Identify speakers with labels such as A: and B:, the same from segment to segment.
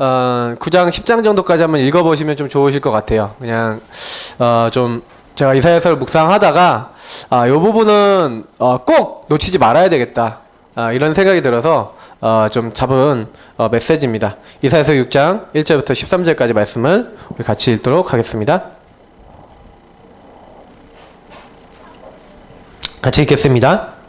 A: 9장, 10장 정도까지 한번 읽어보시면 좀 좋으실 것 같아요. 그냥, 좀, 제가 이사야서를 묵상하다가, 요 부분은, 꼭 놓치지 말아야 되겠다. 이런 생각이 들어서, 좀 잡은, 메시지입니다. 이사야서 6장 1절부터 13절까지 말씀을 우리 같이 읽도록 하겠습니다. 같이 읽겠습니다.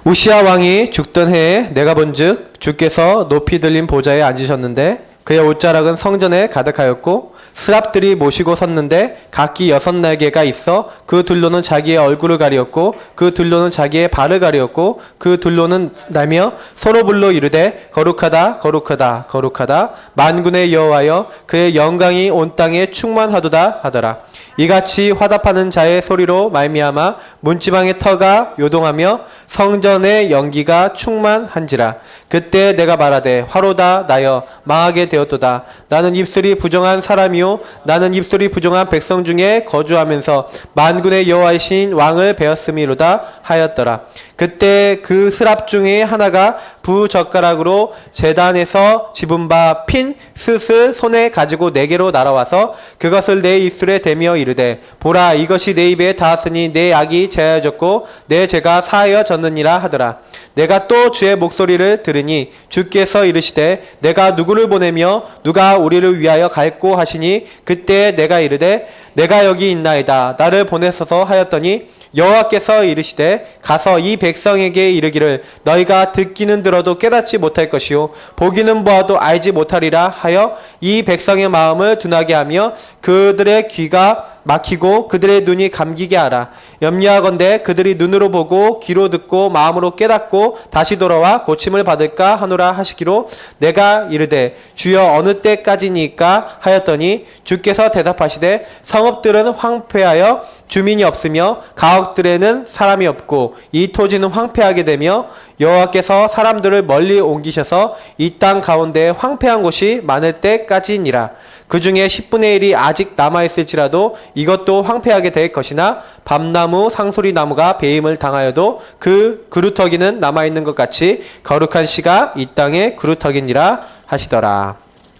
A: 우시야 왕이 죽던 해에 내가 본즉 주께서 높이 들린 보좌에 앉으셨는데 그의 옷자락은 성전에 가득하였고 스랍들이 모시고 섰는데 각기 6날개가 있어 그 둘로는 자기의 얼굴을 가리었고 그 둘로는 자기의 발을 가리었고 그 둘로는 날며 서로 불러 이르되 거룩하다 거룩하다 거룩하다 만군의 여호와여 그의 영광이 온 땅에 충만하도다 하더라. 이같이 화답하는 자의 소리로 말미암아 문지방의 터가 요동하며 성전의 연기가 충만한지라. 그때 내가 말하되 화로다 나여 망하게 되었도다. 나는 입술이 부정한 사람이요 나는 입술이 부정한 백성 중에 거주하면서 만군의 여호와이신 왕을 배웠음이로다 하였더라. 그때 그 스랍 중에 하나가 부젓가락으로 제단에서 집은 바 핀 숯을 손에 가지고 내게로 날아와서 그것을 내 입술에 대며 이르되 보라 이것이 내 입에 닿았으니 내 악이 제하여졌고 내 죄가 사하여졌느니라 하더라. 내가 또 주의 목소리를 들으니 주께서 이르시되 내가 누구를 보내며 누가 우리를 위하여 갈꼬 하시니 그때 내가 이르되 내가 여기 있나이다 나를 보내소서 하였더니 여호와께서 이르시되 가서 이 백성에게 이르기를 너희가 듣기는 들어도 깨닫지 못할 것이요 보기는 보아도 알지 못하리라 하여 이 백성의 마음을 둔하게 하며 그들의 귀가 막히고 그들의 눈이 감기게 하라. 염려하건대 그들이 눈으로 보고 귀로 듣고 마음으로 깨닫고 다시 돌아와 고침을 받을까 하노라 하시기로 내가 이르되 주여 어느 때까지니까 하였더니 주께서 대답하시되 성읍들은 황폐하여 주민이 없으며 가옥들에는 사람이 없고 이 토지는 황폐하게 되며 여호와께서 사람들을 멀리 옮기셔서 이 땅 가운데 황폐한 곳이 많을 때까지니라. 그 중에 10분의 1이 아직 남아있을지라도 이것도 황폐하게 될 것이나 밤나무 상소리나무가 배임을 당하여도 그 그루터기는 남아있는 것 같이 거룩한 씨가 이 땅에 그루터기니라 하시더라.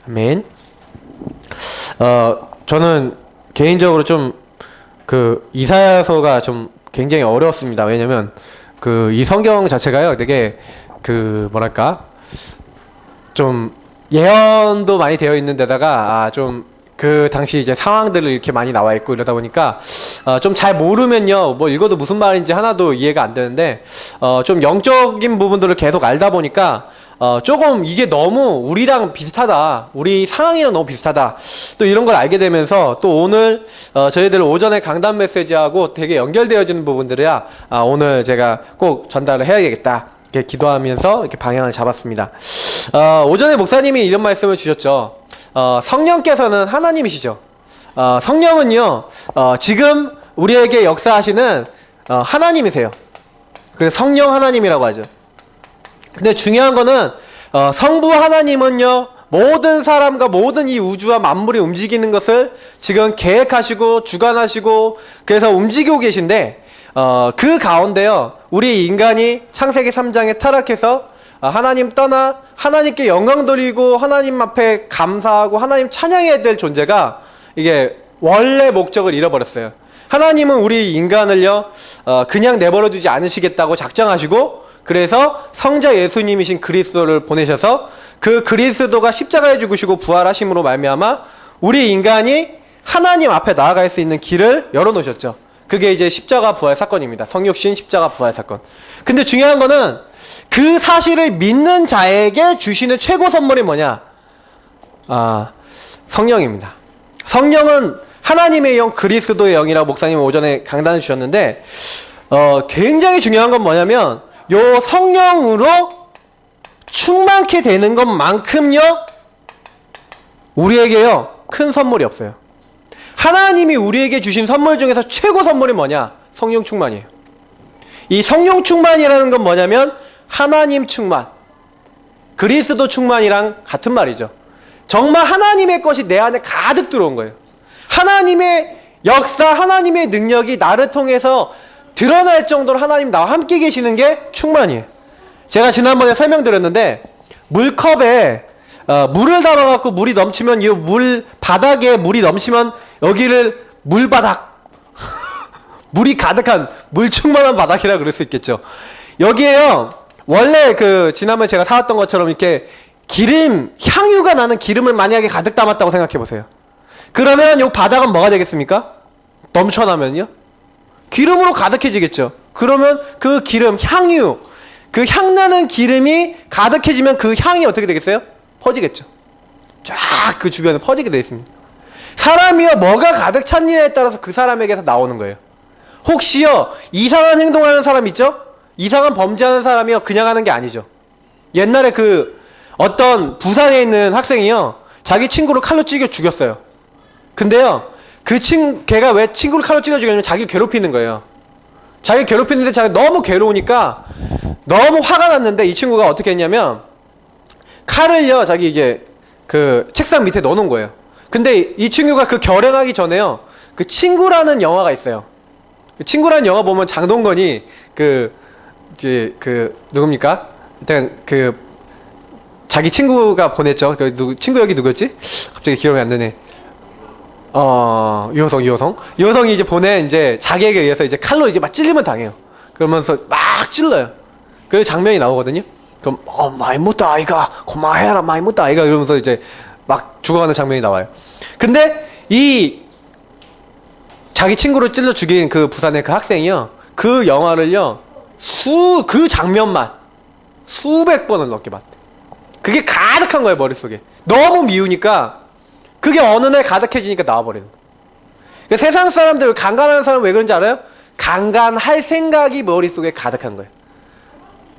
A: 아멘. 저는 개인적으로 좀 이사야서가 좀 굉장히 어려웠습니다. 왜냐면 이 성경 자체가요 되게 좀 예언도 많이 되어 있는 데다가 좀 그 당시 이제 상황들을 이렇게 많이 나와 있고 이러다 보니까 좀 잘 모르면요 뭐 읽어도 무슨 말인지 하나도 이해가 안 되는데 좀 영적인 부분들을 계속 알다 보니까 조금 이게 너무 우리랑 비슷하다, 우리 상황이랑 너무 비슷하다 또 이런 걸 알게 되면서 또 오늘 저희들 오전에 강단 메시지하고 되게 연결되어지는 부분들이야 오늘 제가 꼭 전달을 해야겠다 이렇게 기도하면서 이렇게 방향을 잡았습니다. 오전에 목사님이 이런 말씀을 주셨죠. 성령께서는 하나님이시죠. 성령은요 지금 우리에게 역사하시는 하나님이세요. 그래서 성령 하나님이라고 하죠. 근데 중요한 거는 성부 하나님은요 모든 사람과 모든 이 우주와 만물이 움직이는 것을 지금 계획하시고 주관하시고 그래서 움직이고 계신데 그 가운데요 우리 인간이 창세기 3장에 타락해서 하나님 떠나 하나님께 영광 돌리고 하나님 앞에 감사하고 하나님 찬양해야 될 존재가 이게 원래 목적을 잃어버렸어요. 하나님은 우리 인간을요 그냥 내버려 두지 않으시겠다고 작정하시고 그래서 성자 예수님이신 그리스도를 보내셔서 그 그리스도가 십자가에 죽으시고 부활하심으로 말미암아 우리 인간이 하나님 앞에 나아갈 수 있는 길을 열어놓으셨죠. 그게 이제 십자가 부활 사건입니다. 성육신 십자가 부활 사건. 근데 중요한 거는 그 사실을 믿는 자에게 주시는 최고 선물이 뭐냐? 성령입니다. 성령은 하나님의 영, 그리스도의 영이라고 목사님 오전에 강단을 주셨는데 굉장히 중요한 건 뭐냐면 요 성령으로 충만케 되는 것만큼요 우리에게요 큰 선물이 없어요. 하나님이 우리에게 주신 선물 중에서 최고 선물이 뭐냐? 성령 충만이에요. 이 성령 충만이라는 건 뭐냐면 하나님 충만, 그리스도 충만이랑 같은 말이죠. 정말 하나님의 것이 내 안에 가득 들어온 거예요. 하나님의 역사, 하나님의 능력이 나를 통해서 드러날 정도로 하나님 나와 함께 계시는 게 충만이에요. 제가 지난번에 설명드렸는데 물컵에 물을 담아갖고 물이 넘치면 이 물 바닥에 물이 넘치면 여기를 물바닥 물이 가득한 물충만한 바닥이라 그럴 수 있겠죠. 여기에요 원래 그 지난번에 제가 사왔던 것처럼 이렇게 기름 향유가 나는 기름을 만약에 가득 담았다고 생각해 보세요. 그러면 이 바닥은 뭐가 되겠습니까? 넘쳐나면요 기름으로 가득해지겠죠. 그러면 그 기름 향유 그 향나는 기름이 가득해지면 그 향이 어떻게 되겠어요? 퍼지겠죠. 쫙 그 주변에 퍼지게 되어 있습니다. 사람이요 뭐가 가득 찼느냐에 따라서 그 사람에게서 나오는 거예요. 혹시요 이상한 행동하는 사람 있죠? 이상한 범죄하는 사람이요 그냥 하는 게 아니죠. 옛날에 그 어떤 부산에 있는 학생이요 자기 친구를 칼로 찌겨 죽였어요. 근데요 걔가 왜 친구를 칼로 찌겨 죽였냐면 자기를 괴롭히는 거예요. 자기를 괴롭히는데 자기가 너무 괴로우니까 너무 화가 났는데 이 친구가 어떻게 했냐면 칼을요 자기 이게 그 책상 밑에 넣어놓은 거예요. 근데 이 친구가 그 결행하기 전에요 그 친구라는 영화가 있어요. 친구라는 영화 보면 장동건이 누굽니까? 일단 자기 친구가 보냈죠. 친구 여기 누구였지? 갑자기 기억이 안 나네. 유호성이 이제 이제 자기에게 의해서 이제 칼로 이제 막 찔리면 당해요. 그러면서 막 찔러요. 그 장면이 나오거든요. 그럼, 많이 묻다, 아이가. 고마해라, 많이 묻다, 아이가. 이러면서 이제 막 죽어가는 장면이 나와요. 근데 자기 친구를 찔러 죽인 그 부산의 그 학생이요. 그 영화를요, 그 장면만 수백 번을 넘게 봤대. 그게 가득한 거예요, 머릿속에. 너무 미우니까, 그게 어느 날 가득해지니까 나와버리는 거예요. 그러니까 세상 사람들, 강간하는 사람은 왜 그런지 알아요? 강간할 생각이 머릿속에 가득한 거예요.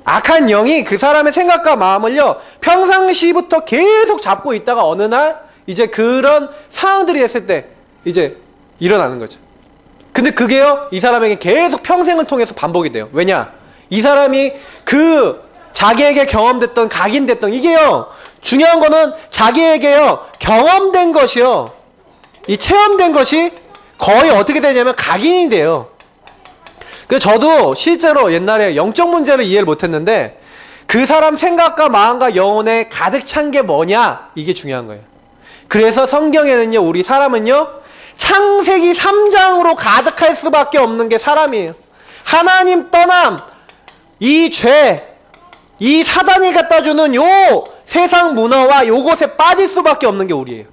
A: 악한 영이 그 사람의 생각과 마음을요, 평상시부터 계속 잡고 있다가 어느 날, 이제 그런 상황들이 됐을 때, 이제 일어나는 거죠. 근데 그게요, 이 사람에게 계속 평생을 통해서 반복이 돼요. 왜냐? 이 사람이 자기에게 경험됐던, 각인됐던, 이게요, 중요한 거는 자기에게요, 경험된 것이요, 이 체험된 것이 거의 어떻게 되냐면 각인이 돼요. 그래서 저도 실제로 옛날에 영적 문제를 이해를 못했는데 그 사람 생각과 마음과 영혼에 가득 찬 게 뭐냐 이게 중요한 거예요. 그래서 성경에는요 우리 사람은요 창세기 3장으로 가득할 수밖에 없는 게 사람이에요. 하나님 떠남, 이 죄, 이 사단이 갖다주는 요 세상 문화와 요것에 빠질 수밖에 없는 게 우리예요.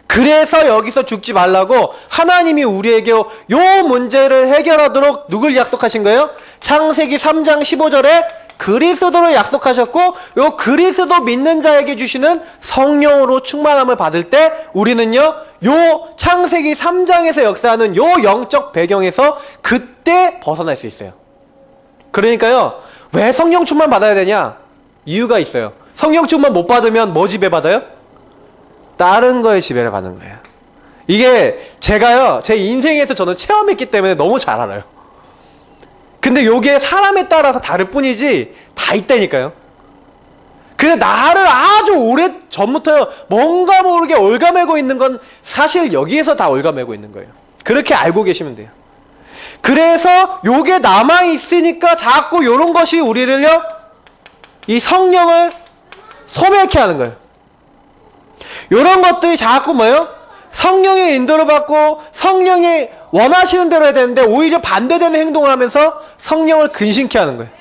A: 그래서 여기서 죽지 말라고 하나님이 우리에게 요 문제를 해결하도록 누굴 약속하신 거예요? 창세기 3장 15절에 그리스도를 약속하셨고 요 그리스도 믿는 자에게 주시는 성령으로 충만함을 받을 때 우리는요 요 창세기 3장에서 역사하는 요 영적 배경에서 그때 벗어날 수 있어요. 그러니까요 왜 성령 충만 받아야 되냐? 이유가 있어요. 성령 충만 못 받으면 뭐 지배받아요? 다른 거에 지배를 받는 거예요. 이게 제가요 제 인생에서 저는 체험했기 때문에 너무 잘 알아요. 근데 요게 사람에 따라서 다를 뿐이지 다 있다니까요. 근데 나를 아주 오래 전부터 뭔가 모르게 올가매고 있는 건 사실 여기에서 다 올가매고 있는 거예요. 그렇게 알고 계시면 돼요. 그래서 요게 남아있으니까 자꾸 요런 것이 우리를요 이 성령을 소멸케 하는 거예요. 요런 것들이 자꾸 뭐예요? 성령의 인도를 받고 성령이 원하시는 대로 해야 되는데 오히려 반대되는 행동을 하면서 성령을 근심케 하는 거예요.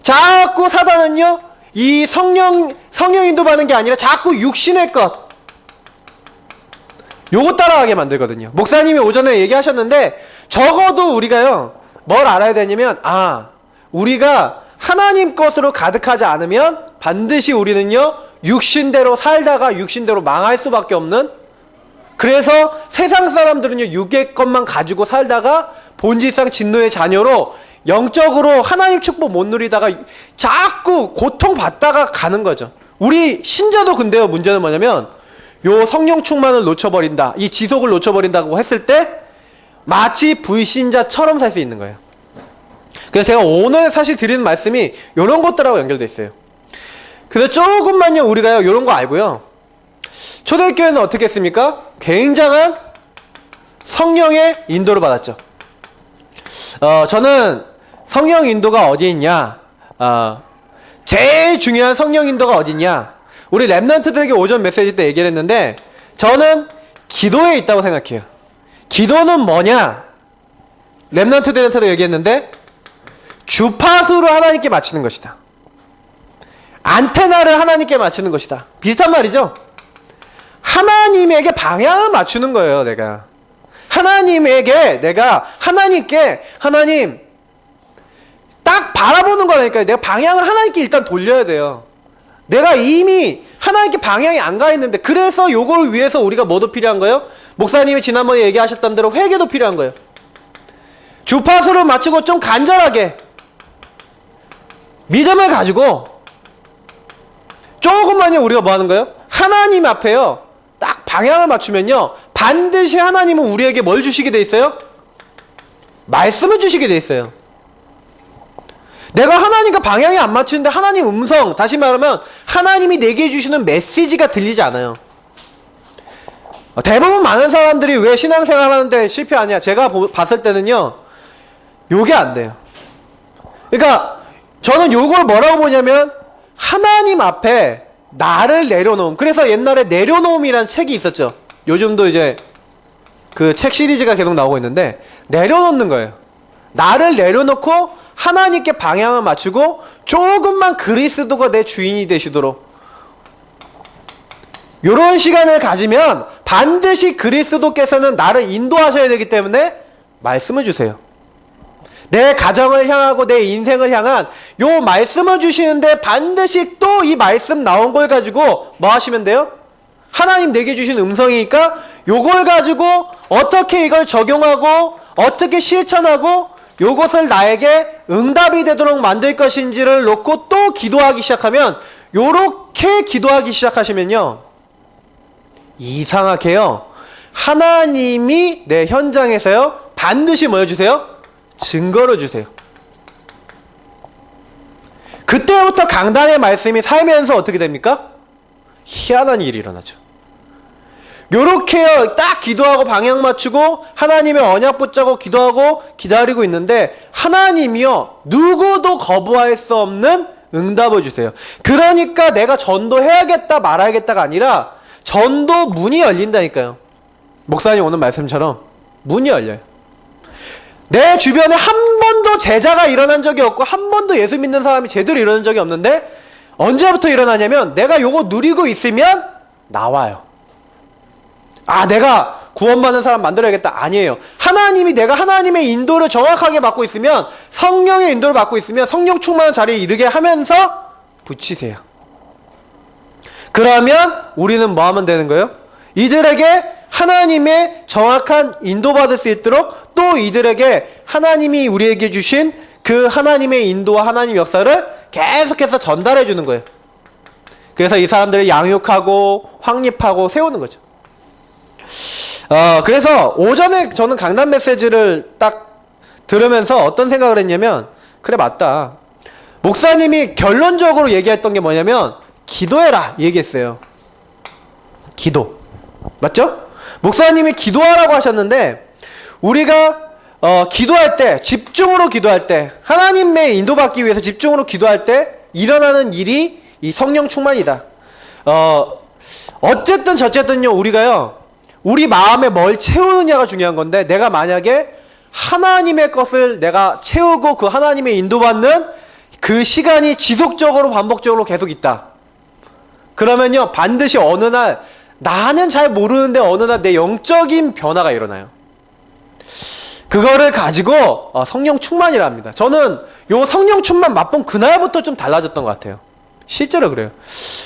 A: 자꾸 사단은요 이 성령 인도 받는 게 아니라 자꾸 육신의 것 요거 따라가게 만들거든요. 목사님이 오전에 얘기하셨는데 적어도 우리가요 뭘 알아야 되냐면 우리가 하나님 것으로 가득하지 않으면 반드시 우리는요 육신대로 살다가 육신대로 망할 수밖에 없는, 그래서 세상 사람들은요 육의 것만 가지고 살다가 본질상 진노의 자녀로 영적으로 하나님 축복 못 누리다가 자꾸 고통받다가 가는 거죠. 우리 신자도 근데요 문제는 뭐냐면 요 성령 충만을 놓쳐버린다, 이 지속을 놓쳐버린다고 했을 때 마치 불신자처럼 살 수 있는 거예요. 그래서 제가 오늘 사실 드리는 말씀이 요런 것들하고 연결돼 있어요. 그래서 조금만요 우리가요 요런 거 알고요, 초대교회는 어떻게 했습니까? 굉장한 성령의 인도를 받았죠. 저는 성령 인도가 어디 있냐, 제일 중요한 성령 인도가 어디냐? 우리 랩런트들에게 오전 메시지 때 얘기를 했는데 저는 기도에 있다고 생각해요. 기도는 뭐냐? 랩런트들한테도 얘기했는데 주파수를 하나님께 맞추는 것이다. 안테나를 하나님께 맞추는 것이다. 비슷한 말이죠? 하나님에게 방향을 맞추는 거예요, 내가. 하나님에게 내가 하나님께 하나님 딱 바라보는 거라니까요. 내가 방향을 하나님께 일단 돌려야 돼요. 내가 이미 하나님께 방향이 안 가 있는데 그래서 요걸 위해서 우리가 뭐도 필요한 거예요? 목사님이 지난번에 얘기하셨던 대로 회개도 필요한 거예요. 주파수를 맞추고 좀 간절하게 믿음을 가지고 조금만요 우리가 뭐 하는 거예요? 하나님 앞에요 딱 방향을 맞추면요 반드시 하나님은 우리에게 뭘 주시게 돼 있어요? 말씀을 주시게 돼 있어요. 내가 하나님과 방향이 안 맞추는데 하나님 음성, 다시 말하면 하나님이 내게 주시는 메시지가 들리지 않아요. 대부분 많은 사람들이 왜 신앙생활 하는데 실패하냐? 제가 봤을 때는요 요게 안 돼요. 그러니까 저는 요걸 뭐라고 보냐면 하나님 앞에 나를 내려놓음. 그래서 옛날에 내려놓음이라는 책이 있었죠. 요즘도 이제 그 책 시리즈가 계속 나오고 있는데 내려놓는 거예요. 나를 내려놓고 하나님께 방향을 맞추고 조금만 그리스도가 내 주인이 되시도록 이런 시간을 가지면 반드시 그리스도께서는 나를 인도하셔야 되기 때문에 말씀을 주세요. 내 가정을 향하고 내 인생을 향한 요 말씀을 주시는데 반드시 또 이 말씀 나온 걸 가지고 뭐 하시면 돼요? 하나님 내게 주신 음성이니까 요걸 가지고 어떻게 이걸 적용하고 어떻게 실천하고 요것을 나에게 응답이 되도록 만들 것인지를 놓고 또 기도하기 시작하면 요렇게 기도하기 시작하시면요 이상하게요 하나님이 내 현장에서요 반드시 뭐 해주세요? 증거를 주세요. 그때부터 강단의 말씀이 살면서 어떻게 됩니까? 희한한 일이 일어나죠. 요렇게요 딱 기도하고 방향 맞추고 하나님의 언약 붙잡고 기도하고 기다리고 있는데 하나님이요 누구도 거부할 수 없는 응답을 주세요. 그러니까 내가 전도해야겠다 말아야겠다가 아니라 전도 문이 열린다니까요. 목사님 오늘 말씀처럼 문이 열려요. 내 주변에 한 번도 제자가 일어난 적이 없고 한 번도 예수 믿는 사람이 제대로 일어난 적이 없는데 언제부터 일어나냐면 내가 요거 누리고 있으면 나와요. 아 내가 구원받는 사람 만들어야겠다. 아니에요. 하나님이 내가 하나님의 인도를 정확하게 받고 있으면 성령의 인도를 받고 있으면 성령 충만한 자리에 이르게 하면서 붙이세요. 그러면 우리는 뭐 하면 되는 거예요? 이들에게 하나님의 정확한 인도받을 수 있도록 또 이들에게 하나님이 우리에게 주신 그 하나님의 인도와 하나님의 역사를 계속해서 전달해 주는 거예요. 그래서 이 사람들을 양육하고 확립하고 세우는 거죠. 그래서 오전에 저는 강단 메시지를 딱 들으면서 어떤 생각을 했냐면 그래 맞다. 목사님이 결론적으로 얘기했던 게 뭐냐면 기도해라 얘기했어요. 기도. 맞죠? 목사님이 기도하라고 하셨는데 우리가 기도할 때 집중으로 기도할 때 하나님의 인도받기 위해서 집중으로 기도할 때 일어나는 일이 이 성령 충만이다. 어쨌든 저쨌든요 우리가요 우리 마음에 뭘 채우느냐가 중요한 건데 내가 만약에 하나님의 것을 내가 채우고 그 하나님의 인도받는 그 시간이 지속적으로 반복적으로 계속 있다. 그러면요 반드시 어느 날 나는 잘 모르는데 어느 날 내 영적인 변화가 일어나요. 그거를 가지고 성령 충만이라 합니다. 저는 요 성령 충만 맛본 그날부터 좀 달라졌던 것 같아요. 실제로 그래요.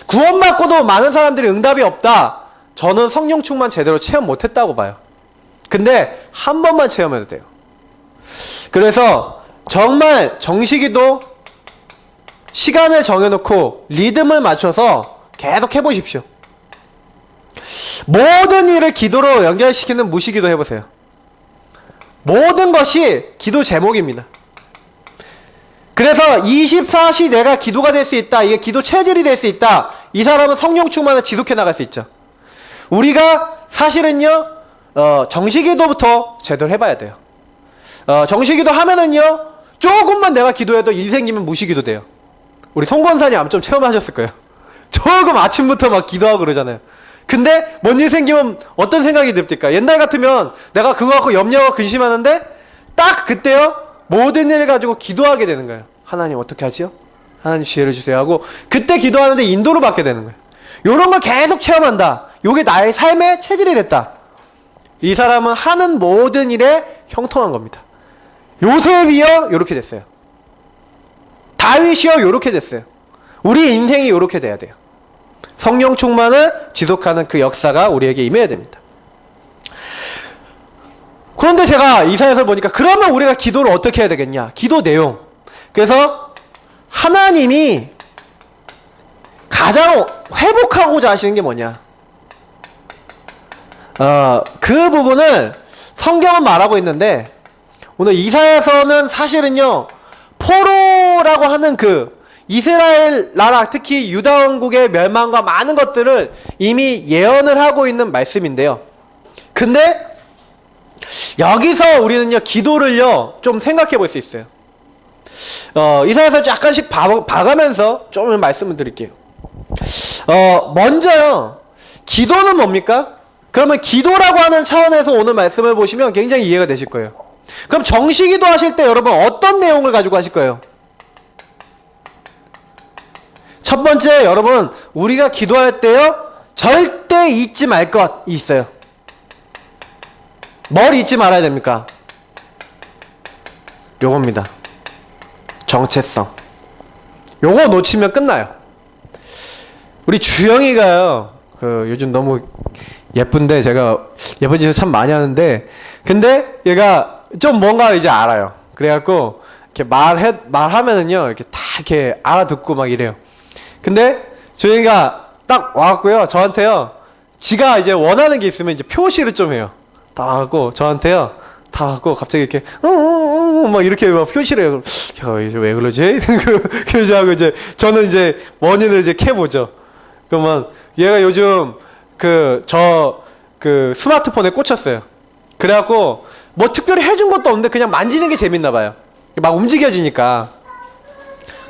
A: 구원받고도 많은 사람들이 응답이 없다. 저는 성령 충만 제대로 체험 못했다고 봐요. 근데 한 번만 체험해도 돼요. 그래서 정말 정식이도 시간을 정해놓고 리듬을 맞춰서 계속 해보십시오. 모든 일을 기도로 연결시키는 무시기도 해보세요. 모든 것이 기도 제목입니다. 그래서 24시 내가 기도가 될 수 있다. 이게 기도 체질이 될 수 있다. 이 사람은 성령 충만을 지속해 나갈 수 있죠. 우리가 사실은요 정식기도부터 제대로 해봐야 돼요. 정식기도 하면은요 조금만 내가 기도해도 일 생기면 무시기도 돼요. 우리 송권사님 아마 좀 체험하셨을 거예요. 조금 아침부터 막 기도하고 그러잖아요. 근데 뭔 일 생기면 어떤 생각이 듭니까? 옛날 같으면 내가 그거 갖고 염려하고 근심하는데 딱 그때요 모든 일을 가지고 기도하게 되는 거예요. 하나님 어떻게 하지요? 하나님 지혜를 주세요 하고 그때 기도하는데 인도를 받게 되는 거예요. 요런 걸 계속 체험한다. 요게 나의 삶의 체질이 됐다. 이 사람은 하는 모든 일에 형통한 겁니다. 요셉이요 요렇게 됐어요. 다윗이요 요렇게 됐어요. 우리 인생이 요렇게 돼야 돼요. 성령 충만을 지속하는 그 역사가 우리에게 임해야 됩니다. 그런데 제가 이사야서를 보니까 그러면 우리가 기도를 어떻게 해야 되겠냐? 기도 내용. 그래서 하나님이 가장 회복하고자 하시는 게 뭐냐? 그 부분을 성경은 말하고 있는데 오늘 이사야서는 사실은요 포로라고 하는 그 이스라엘 나라 특히 유다 왕국의 멸망과 많은 것들을 이미 예언을 하고 있는 말씀인데요. 근데 여기서 우리는요 기도를요 좀 생각해 볼 수 있어요. 이사야서 약간씩 봐가면서 좀 말씀을 드릴게요. 먼저요 기도는 뭡니까? 그러면 기도라고 하는 차원에서 오늘 말씀을 보시면 굉장히 이해가 되실 거예요. 그럼 정시기도 하실 때 여러분 어떤 내용을 가지고 하실 거예요? 첫 번째 여러분 우리가 기도할 때요 절대 잊지 말 것이 있어요. 뭘 잊지 말아야 됩니까? 요겁니다. 정체성. 요거 놓치면 끝나요. 우리 주영이가요 요즘 너무 예쁜데 제가 예쁜 짓을 참 많이 하는데 근데 얘가 좀 뭔가 이제 알아요. 그래갖고 이렇게 말하면은요 이렇게 다 이렇게 알아듣고 막 이래요. 근데 주영이가 딱 와갖고요 저한테요 지가 이제 원하는 게 있으면 이제 표시를 좀 해요. 다 와갖고 저한테요 다 갖고 갑자기 이렇게 막 이렇게 막 표시를 해요. 야 이제 왜 그러지? 그러지 하고 이제 저는 이제 원인을 이제 캐보죠. 그러면 얘가 요즘 그 스마트폰에 꽂혔어요. 그래갖고 뭐 특별히 해준 것도 없는데 그냥 만지는 게 재밌나 봐요. 막 움직여지니까.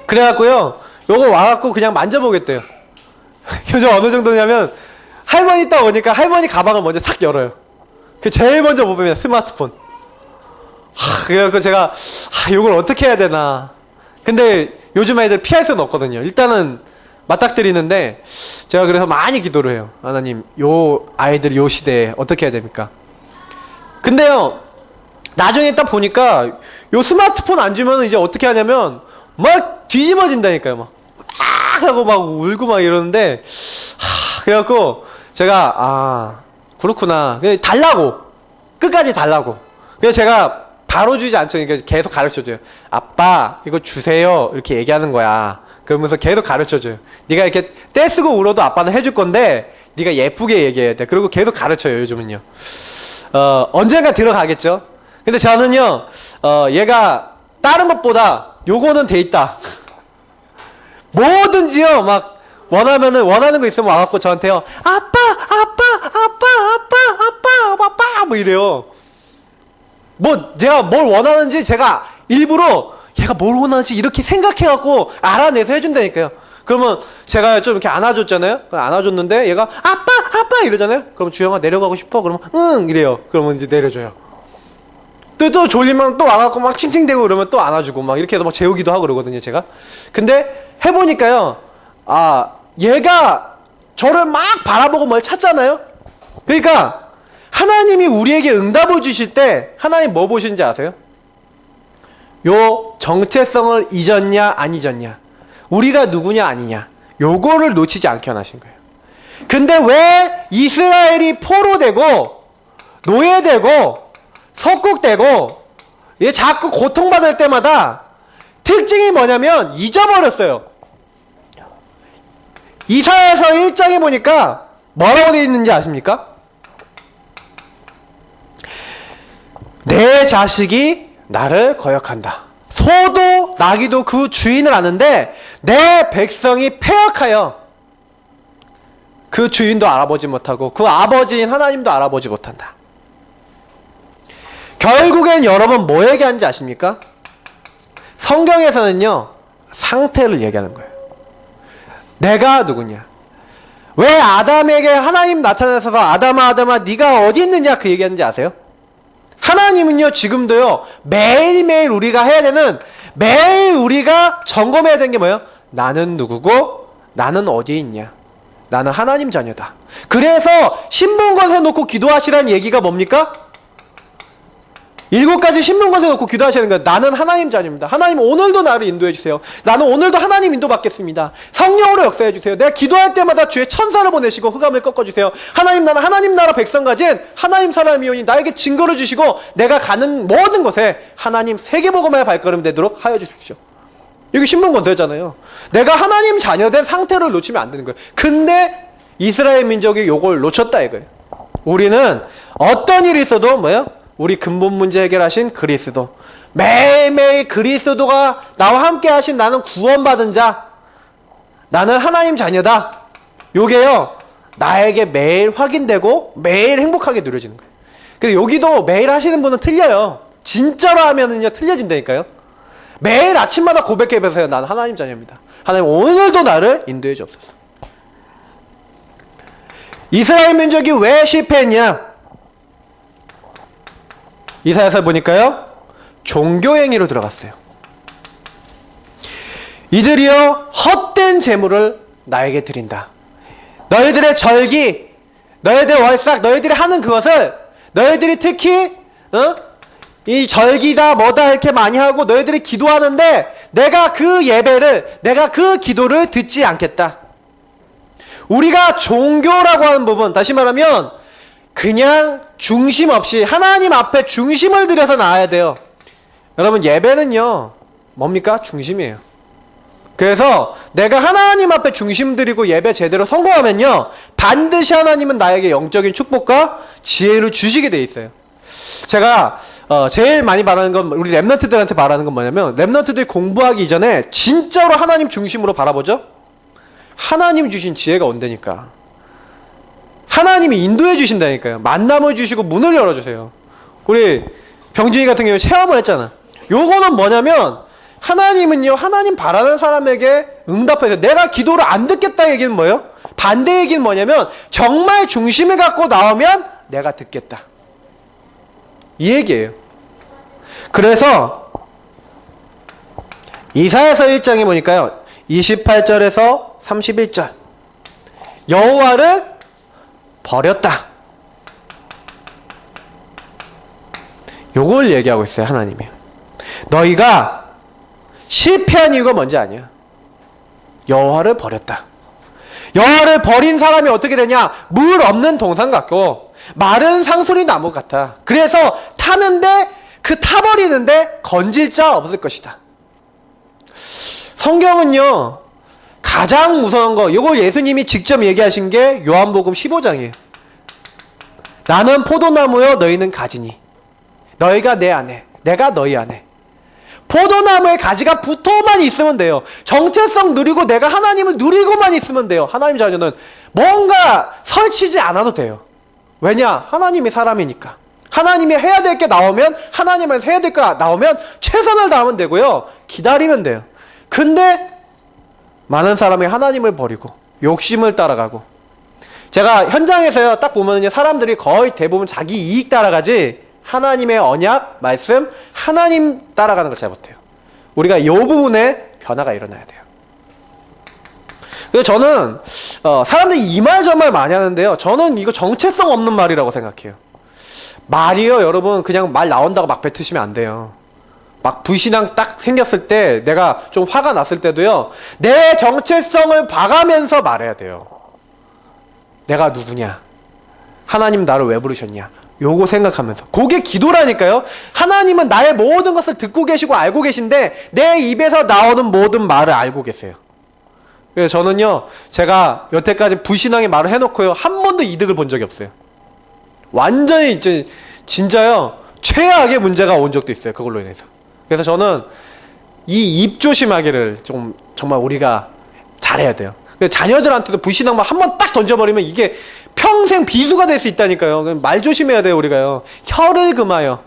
A: 그래갖고요 요거 와갖고 그냥 만져보겠대요. 요즘 어느 정도냐면 할머니 딱 오니까 할머니 가방을 먼저 탁 열어요. 그 제일 먼저 보면 스마트폰. 그래갖고 제가 이걸 어떻게 해야 되나. 근데 요즘 아이들 피할 수는 없거든요. 일단은 맞닥뜨리는데 제가 그래서 많이 기도를 해요. 하나님 요 아이들 요 시대에 어떻게 해야 됩니까? 근데요 나중에 딱 보니까 요 스마트폰 안 주면 이제 어떻게 하냐면 막 뒤집어진다니까요. 막 하고 막 울고 막 이러는데 그래갖고 제가 그렇구나 달라고 끝까지 달라고 그래서 제가 바로 주지 않죠. 그러니까 계속 가르쳐줘요. 아빠 이거 주세요 이렇게 얘기하는 거야. 그러면서 계속 가르쳐줘요. 네가 이렇게 떼쓰고 울어도 아빠는 해줄 건데 네가 예쁘게 얘기해야 돼. 그리고 계속 가르쳐요 요즘은요. 언젠가 들어가겠죠. 근데 저는요 얘가 다른 것보다 요거는 돼 있다. 뭐든지요 막 원하는 거 있으면 와갖고 저한테요 아빠 뭐 이래요. 뭐 제가 뭘 원하는지 제가 일부러 얘가 뭘 원하는지 이렇게 생각해갖고 알아내서 해준다니까요. 그러면 제가 좀 이렇게 안아줬잖아요. 안아줬는데 얘가 아빠 이러잖아요. 그럼 주영아 내려가고 싶어? 그러면 응 이래요. 그러면 이제 내려줘요. 또 졸리면 또 와갖고 막 칭칭대고 그러면 또 안아주고 막 이렇게 해서 막 재우기도 하고 그러거든요 제가. 근데 해보니까요 얘가 저를 막 바라보고 뭘 찾잖아요. 그러니까 하나님이 우리에게 응답을 주실 때 하나님 뭐 보시는지 아세요? 요 정체성을 잊었냐 안 잊었냐, 우리가 누구냐 아니냐, 요거를 놓치지 않게 하신 거예요. 근데 왜 이스라엘이 포로되고 노예되고 석국되고 얘 자꾸 고통받을 때마다 특징이 뭐냐면 잊어버렸어요. 이사야서 1장에 보니까 뭐라고 되어 있는지 아십니까? 내 자식이 나를 거역한다. 소도 나귀도 그 주인을 아는데 내 백성이 패역하여 그 주인도 알아보지 못하고 그 아버지인 하나님도 알아보지 못한다. 결국엔 여러분 뭐 얘기하는지 아십니까? 성경에서는요 상태를 얘기하는 거예요. 내가 누구냐? 왜 아담에게 하나님 나타나셔서 아담아 네가 어디 있느냐 그 얘기하는지 아세요? 하나님은요 지금도요 매일매일 우리가 해야 되는, 매일 우리가 점검해야 되는 게 뭐예요? 나는 누구고 나는 어디에 있냐? 나는 하나님 자녀다. 그래서 신문것에 놓고 기도하시라는 얘기가 뭡니까? 7가지 신문것에 놓고 기도하시는 거예요. 나는 하나님 자녀입니다. 하나님 오늘도 나를 인도해 주세요. 나는 오늘도 하나님 인도 받겠습니다. 성령으로 역사해 주세요. 내가 기도할 때마다 주의 천사를 보내시고 흑암을 꺾어주세요. 하나님 나는 하나님 나라 백성 가진 하나님 사람이오니 나에게 증거를 주시고 내가 가는 모든 곳에 하나님 세계복음의 발걸음 되도록 하여 주십시오. 여기 신문건도였잖아요. 내가 하나님 자녀된 상태를 놓치면 안 되는 거예요. 근데 이스라엘 민족이 요걸 놓쳤다 이거예요. 우리는 어떤 일이 있어도 뭐예요? 우리 근본 문제 해결하신 그리스도, 매일매일 그리스도가 나와 함께 하신 나는 구원받은 자, 나는 하나님 자녀다, 요게요 나에게 매일 확인되고 매일 행복하게 누려지는 거예요. 근데 여기도 매일 하시는 분은 틀려요. 진짜로 하면은요 틀려진다니까요. 매일 아침마다 고백해보세요. 나는 하나님 자녀입니다. 하나님 오늘도 나를 인도해 주옵소서. 이스라엘 민족이 왜 실패했냐? 이사야서 보니까요 종교행위로 들어갔어요. 이들이요 헛된 재물을 나에게 드린다. 너희들의 절기, 너희들의 월삭, 너희들이 하는 그것을 너희들이 특히 이 절기다 뭐다 이렇게 많이 하고 너희들이 기도하는데 내가 그 예배를, 내가 그 기도를 듣지 않겠다. 우리가 종교라고 하는 부분, 다시 말하면 그냥 중심 없이 하나님 앞에 중심을 들여서 나와야 돼요. 여러분 예배는요 뭡니까? 중심이에요. 그래서 내가 하나님 앞에 중심 들이고 예배 제대로 성공하면요 반드시 하나님은 나에게 영적인 축복과 지혜를 주시게 돼 있어요. 제가 제일 많이 말하는 건, 우리 랩런트들한테 말하는 건 뭐냐면, 랩런트들이 공부하기 이전에 진짜로 하나님 중심으로 바라보죠? 하나님 주신 지혜가 온다니까. 하나님이 인도해 주신다니까요. 만남을 주시고 문을 열어주세요. 우리 병준이 같은 경우에 체험을 했잖아. 요거는 뭐냐면 하나님은요 하나님 바라는 사람에게 응답해서, 내가 기도를 안 듣겠다 얘기는 뭐예요? 반대 얘기는 뭐냐면 정말 중심을 갖고 나오면 내가 듣겠다 이 얘기예요. 그래서 이사야서 1장에 보니까요 28절에서 31절 여호와를 버렸다. 요걸 얘기하고 있어요. 하나님이. 너희가 실패한 이유가 뭔지 아냐? 여호와를 버렸다. 여호와를 버린 사람이 어떻게 되냐? 물 없는 동산 같고 마른 상수리 나무 같아. 그래서 타는데, 그 타버리는데 건질 자 없을 것이다. 성경은요 가장 무서운 거, 이거 예수님이 직접 얘기하신 게 요한복음 15장이에요. 나는 포도나무여 너희는 가지니 너희가 내 안에 내가 너희 안에. 포도나무에 가지가 붙어만 있으면 돼요. 정체성 누리고 내가 하나님을 누리고만 있으면 돼요. 하나님 자녀는 뭔가 설치지 않아도 돼요. 왜냐? 하나님이 사람이니까. 하나님이 해야 될 게 나오면, 하나님을 해야 될 게 나오면 최선을 다하면 되고요. 기다리면 돼요. 근데 많은 사람이 하나님을 버리고 욕심을 따라가고, 제가 현장에서요 딱 보면요 사람들이 거의 대부분 자기 이익 따라가지 하나님의 언약, 말씀, 하나님 따라가는 걸 잘 못해요. 우리가 이 부분에 변화가 일어나야 돼요. 그래서 저는 사람들이 이 말 저 말 많이 하는데요, 저는 이거 정체성 없는 말이라고 생각해요. 말이요 여러분 그냥 말 나온다고 막 뱉으시면 안 돼요. 막 불신앙 딱 생겼을 때, 내가 좀 화가 났을 때도요 내 정체성을 봐가면서 말해야 돼요. 내가 누구냐, 하나님 나를 왜 부르셨냐, 요거 생각하면서. 그게 기도라니까요. 하나님은 나의 모든 것을 듣고 계시고 알고 계신데 내 입에서 나오는 모든 말을 알고 계세요. 그래서 저는요 제가 여태까지 불신앙의 말을 해놓고요 한 번도 이득을 본 적이 없어요. 완전히 이제 진짜요 최악의 문제가 온 적도 있어요 그걸로 인해서. 그래서 저는 이 입 조심하기를 좀 정말 우리가 잘해야 돼요. 자녀들한테도 불신앙만 한 번 딱 던져버리면 이게 평생 비수가 될 수 있다니까요. 말 조심해야 돼요 우리가요. 혀를 금하여.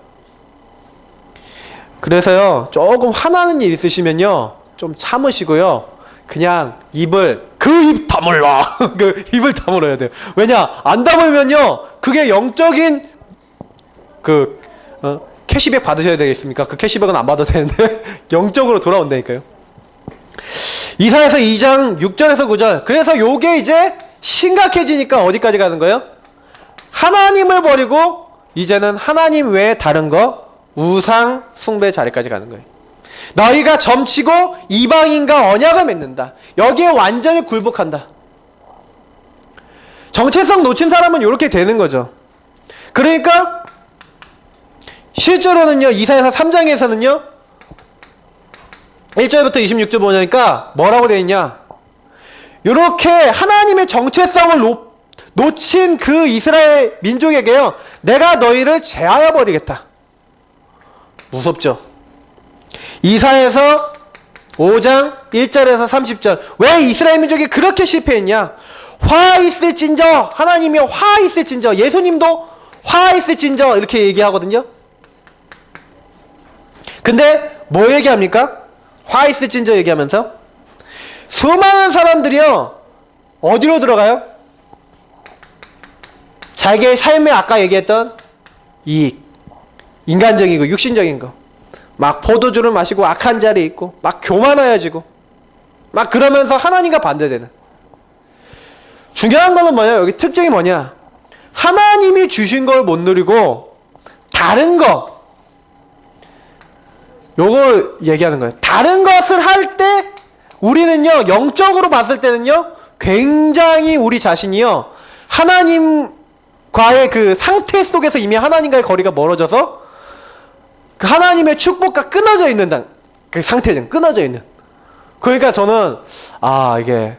A: 그래서요 조금 화나는 일 있으시면요 좀 참으시고요 그냥 입을 그 입 다물라. 그 입을 다물어야 돼요. 왜냐? 안 다물면요, 그게 영적인 캐시백 받으셔야 되겠습니까? 그 캐시백은 안 받아도 되는데 영적으로 돌아온다니까요. 이사야서 2장 6절에서 9절. 그래서 요게 이제 심각해지니까 어디까지 가는 거예요? 하나님을 버리고 이제는 하나님 외에 다른 거 우상 숭배 자리까지 가는 거예요. 너희가 점치고 이방인과 언약을 맺는다. 여기에 완전히 굴복한다. 정체성 놓친 사람은 이렇게 되는 거죠. 그러니까 실제로는요, 이사야서 3장에서는요 1절부터 26절 보니까 뭐라고 되어 있냐, 이렇게 하나님의 정체성을 놓친 그 이스라엘 민족에게요, 내가 너희를 제하여 버리겠다. 무섭죠? 이사야서 5장 1절에서 30절. 왜 이스라엘 민족이 그렇게 실패했냐? 화 있을진저, 하나님이 화 있을진저, 예수님도 화 있을진저 이렇게 얘기하거든요. 근데 뭐 얘기합니까? 화 있을진저 얘기하면서 수많은 사람들이요 어디로 들어가요? 자기의 삶에 아까 얘기했던 이익, 인간적이고 육신적인 거, 막 포도주를 마시고 악한 자리에 있고 막 교만하여지고 막 그러면서 하나님과 반대되는. 중요한 거는 뭐냐, 여기 특징이 뭐냐, 하나님이 주신 걸 못 누리고 다른 거, 요걸 얘기하는 거예요. 다른 것을 할 때 우리는요, 영적으로 봤을 때는요, 굉장히 우리 자신이요, 하나님과의 그 상태 속에서 이미 하나님과의 거리가 멀어져서 그 하나님의 축복과 끊어져 있는 그 상태죠. 끊어져 있는. 그러니까 저는 이게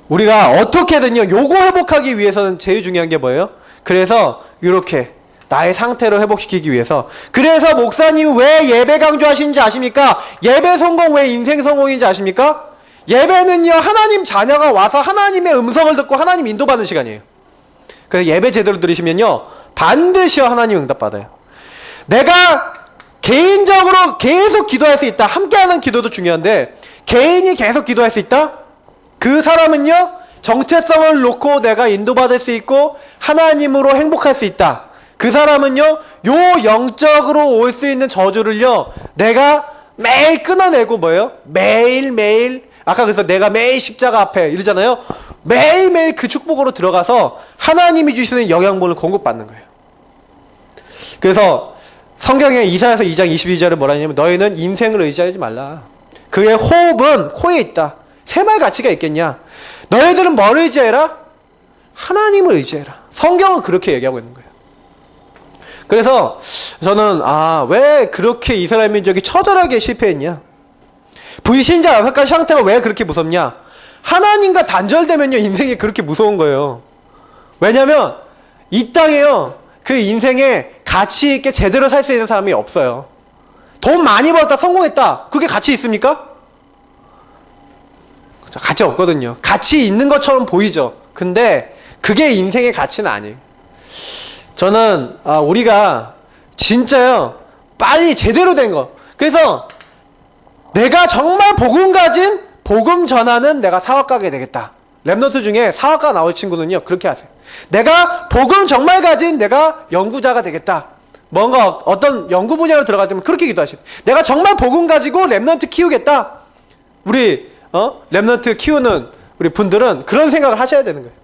A: 우리가 어떻게든요, 요거 회복하기 위해서는 제일 중요한 게 뭐예요? 그래서 이렇게 나의 상태를 회복시키기 위해서, 그래서 목사님 왜 예배 강조하시는지 아십니까? 예배 성공 왜 인생 성공인지 아십니까? 예배는요, 하나님 자녀가 와서 하나님의 음성을 듣고 하나님 인도받는 시간이에요. 그래서 예배 제대로 들으시면요, 반드시 하나님 응답받아요. 내가 개인적으로 계속 기도할 수 있다. 함께하는 기도도 중요한데, 개인이 계속 기도할 수 있다? 그 사람은요, 정체성을 놓고 내가 인도받을 수 있고 하나님으로 행복할 수 있다. 그 사람은요, 요 영적으로 올 수 있는 저주를요, 내가 매일 끊어내고 뭐예요? 매일매일, 아까 그래서 내가 매일 십자가 앞에 이러잖아요. 매일매일 그 축복으로 들어가서 하나님이 주시는 영양분을 공급받는 거예요. 그래서 성경에 이사야서 2장 22절에 뭐라 하냐면, 너희는 인생을 의지하지 말라. 그의 호흡은 코에 있다. 새말 가치가 있겠냐? 너희들은 뭘 의지해라? 하나님을 의지해라. 성경은 그렇게 얘기하고 있는 거예요. 그래서 저는 왜 그렇게 이스라엘 민족이 처절하게 실패했냐? 불신자 6가지 상태가 왜 그렇게 무섭냐? 하나님과 단절되면요, 인생이 그렇게 무서운 거예요. 왜냐면 이 땅에요, 그 인생에 가치 있게 제대로 살 수 있는 사람이 없어요. 돈 많이 벌었다, 성공했다, 그게 가치 있습니까? 가치 없거든요. 가치 있는 것처럼 보이죠. 근데 그게 인생의 가치는 아니에요. 저는 우리가 진짜요, 빨리 제대로 된 거, 그래서 내가 정말 복음 가진, 복음 전하는 내가 사업가게 되겠다. 랩노트 중에 사업가 나올 친구는요, 그렇게 하세요. 내가 복음 정말 가진 내가 연구자가 되겠다. 뭔가 어떤 연구 분야로 들어가면 그렇게 기도하시고, 내가 정말 복음 가지고 랩노트 키우겠다. 우리 랩노트 키우는 우리 분들은 그런 생각을 하셔야 되는 거예요.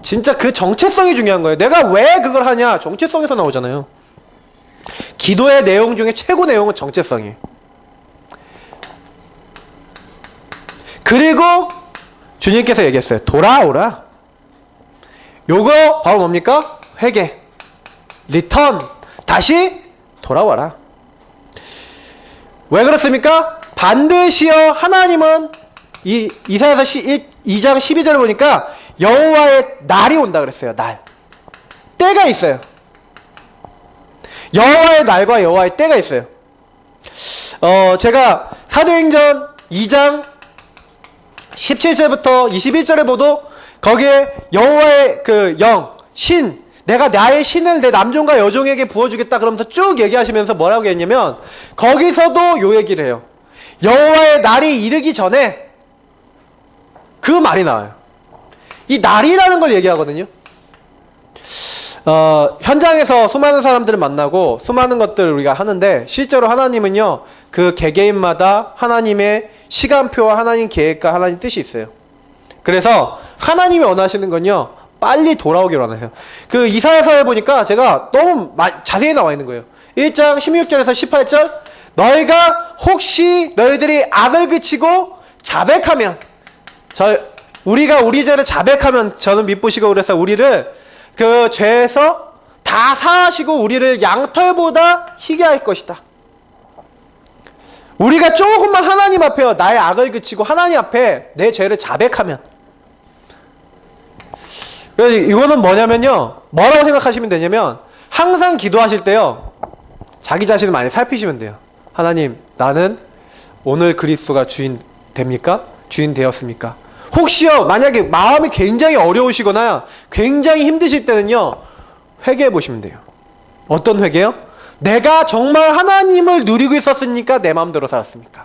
A: 진짜 그 정체성이 중요한 거예요. 내가 왜 그걸 하냐? 정체성에서 나오잖아요. 기도의 내용 중에 최고 내용은 정체성이에요. 그리고 주님께서 얘기했어요. 돌아오라. 요거 바로 뭡니까? 회개, 리턴, 다시 돌아와라. 왜 그렇습니까? 반드시요, 하나님은 이사야서 2장 12절을 보니까 여호와의 날이 온다 그랬어요. 날, 때가 있어요. 여호와의 날과 여호와의 때가 있어요. 제가 사도행전 2장 17절부터 21절에 보도 거기에 여호와의 그 영, 신, 내가 나의 신을 내 남종과 여종에게 부어주겠다 그러면서 쭉 얘기하시면서 뭐라고 했냐면, 거기서도 요 얘기를 해요. 여호와의 날이 이르기 전에 그 말이 나와요. 이 날이라는 걸 얘기하거든요. 현장에서 수많은 사람들을 만나고 수많은 것들을 우리가 하는데 실제로 하나님은요, 그 개개인마다 하나님의 시간표와 하나님 계획과 하나님 뜻이 있어요. 그래서 하나님이 원하시는 건요, 빨리 돌아오기를 원하세요. 그 이사야서에 보니까 제가 너무 자세히 나와 있는 거예요. 1장 16절에서 18절, 너희가 혹시 너희들이 악을 그치고 자백하면, 우리가 우리 죄를 자백하면 저는 미쁘시고 그래서 우리를 그 죄에서 다 사하시고 우리를 양털보다 희게 할 것이다. 우리가 조금만 하나님 앞에 나의 악을 그치고 하나님 앞에 내 죄를 자백하면, 그래서 이거는 뭐냐면요, 뭐라고 생각하시면 되냐면 항상 기도하실 때요, 자기 자신을 많이 살피시면 돼요. 하나님, 나는 오늘 그리스도가 주인 됩니까? 주인 되었습니까? 혹시요, 만약에 마음이 굉장히 어려우시거나 굉장히 힘드실 때는요, 회개해 보시면 돼요. 어떤 회개요? 내가 정말 하나님을 누리고 있었으니까 내 마음대로 살았습니까?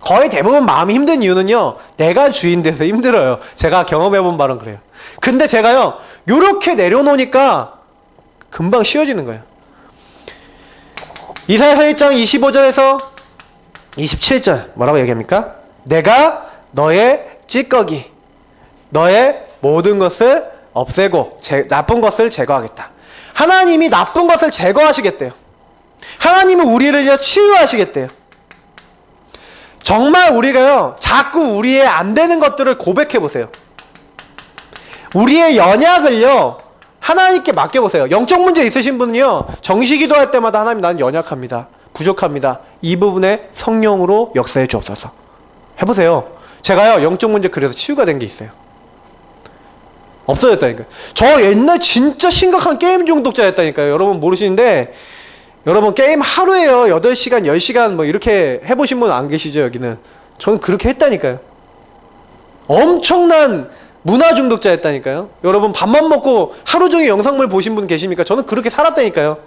A: 거의 대부분 마음이 힘든 이유는요, 내가 주인 돼서 힘들어요. 제가 경험해본 바는 그래요. 근데 제가요, 요렇게 내려놓으니까 금방 쉬워지는 거예요. 이사야서 1장 25절에서 27절 뭐라고 얘기합니까? 내가 너의 찌꺼기, 너의 모든 것을 없애고 나쁜 것을 제거하겠다. 하나님이 나쁜 것을 제거하시겠대요. 하나님은 우리를 치유하시겠대요. 정말 우리가요, 자꾸 우리의 안 되는 것들을 고백해 보세요. 우리의 연약을요, 하나님께 맡겨보세요. 영적 문제 있으신 분은요, 정시기도 할 때마다 하나님, 나는 연약합니다, 부족합니다, 이 부분에 성령으로 역사해 주옵소서 해보세요. 제가요, 영적 문제 그래서 치유가 된 게 있어요. 없어졌다니까요. 저 옛날 진짜 심각한 게임 중독자였다니까요. 여러분 모르시는데, 여러분 게임 하루에요 8시간 10시간 뭐 이렇게 해보신 분 안 계시죠? 여기는. 저는 그렇게 했다니까요. 엄청난 문화 중독자였다니까요. 여러분 밥만 먹고 하루 종일 영상물 보신 분 계십니까? 저는 그렇게 살았다니까요.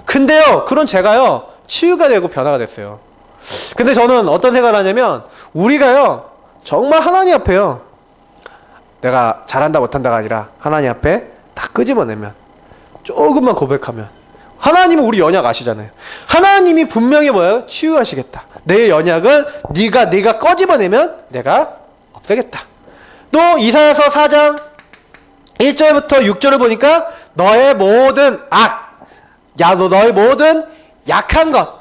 A: 근데요, 그런 제가요, 치유가 되고 변화가 됐어요. 근데 저는 어떤 생각을 하냐면, 우리가요, 정말 하나님 앞에요, 내가 잘한다 못한다가 아니라 하나님 앞에 다 끄집어내면, 조금만 고백하면, 하나님은 우리 연약 아시잖아요. 하나님이 분명히 뭐예요? 치유하시겠다. 내 연약을 네가 꺼집어내면 내가 없애겠다. 또 이사야서 4장 1절부터 6절을 보니까 너의 모든 너의 모든 약한 것,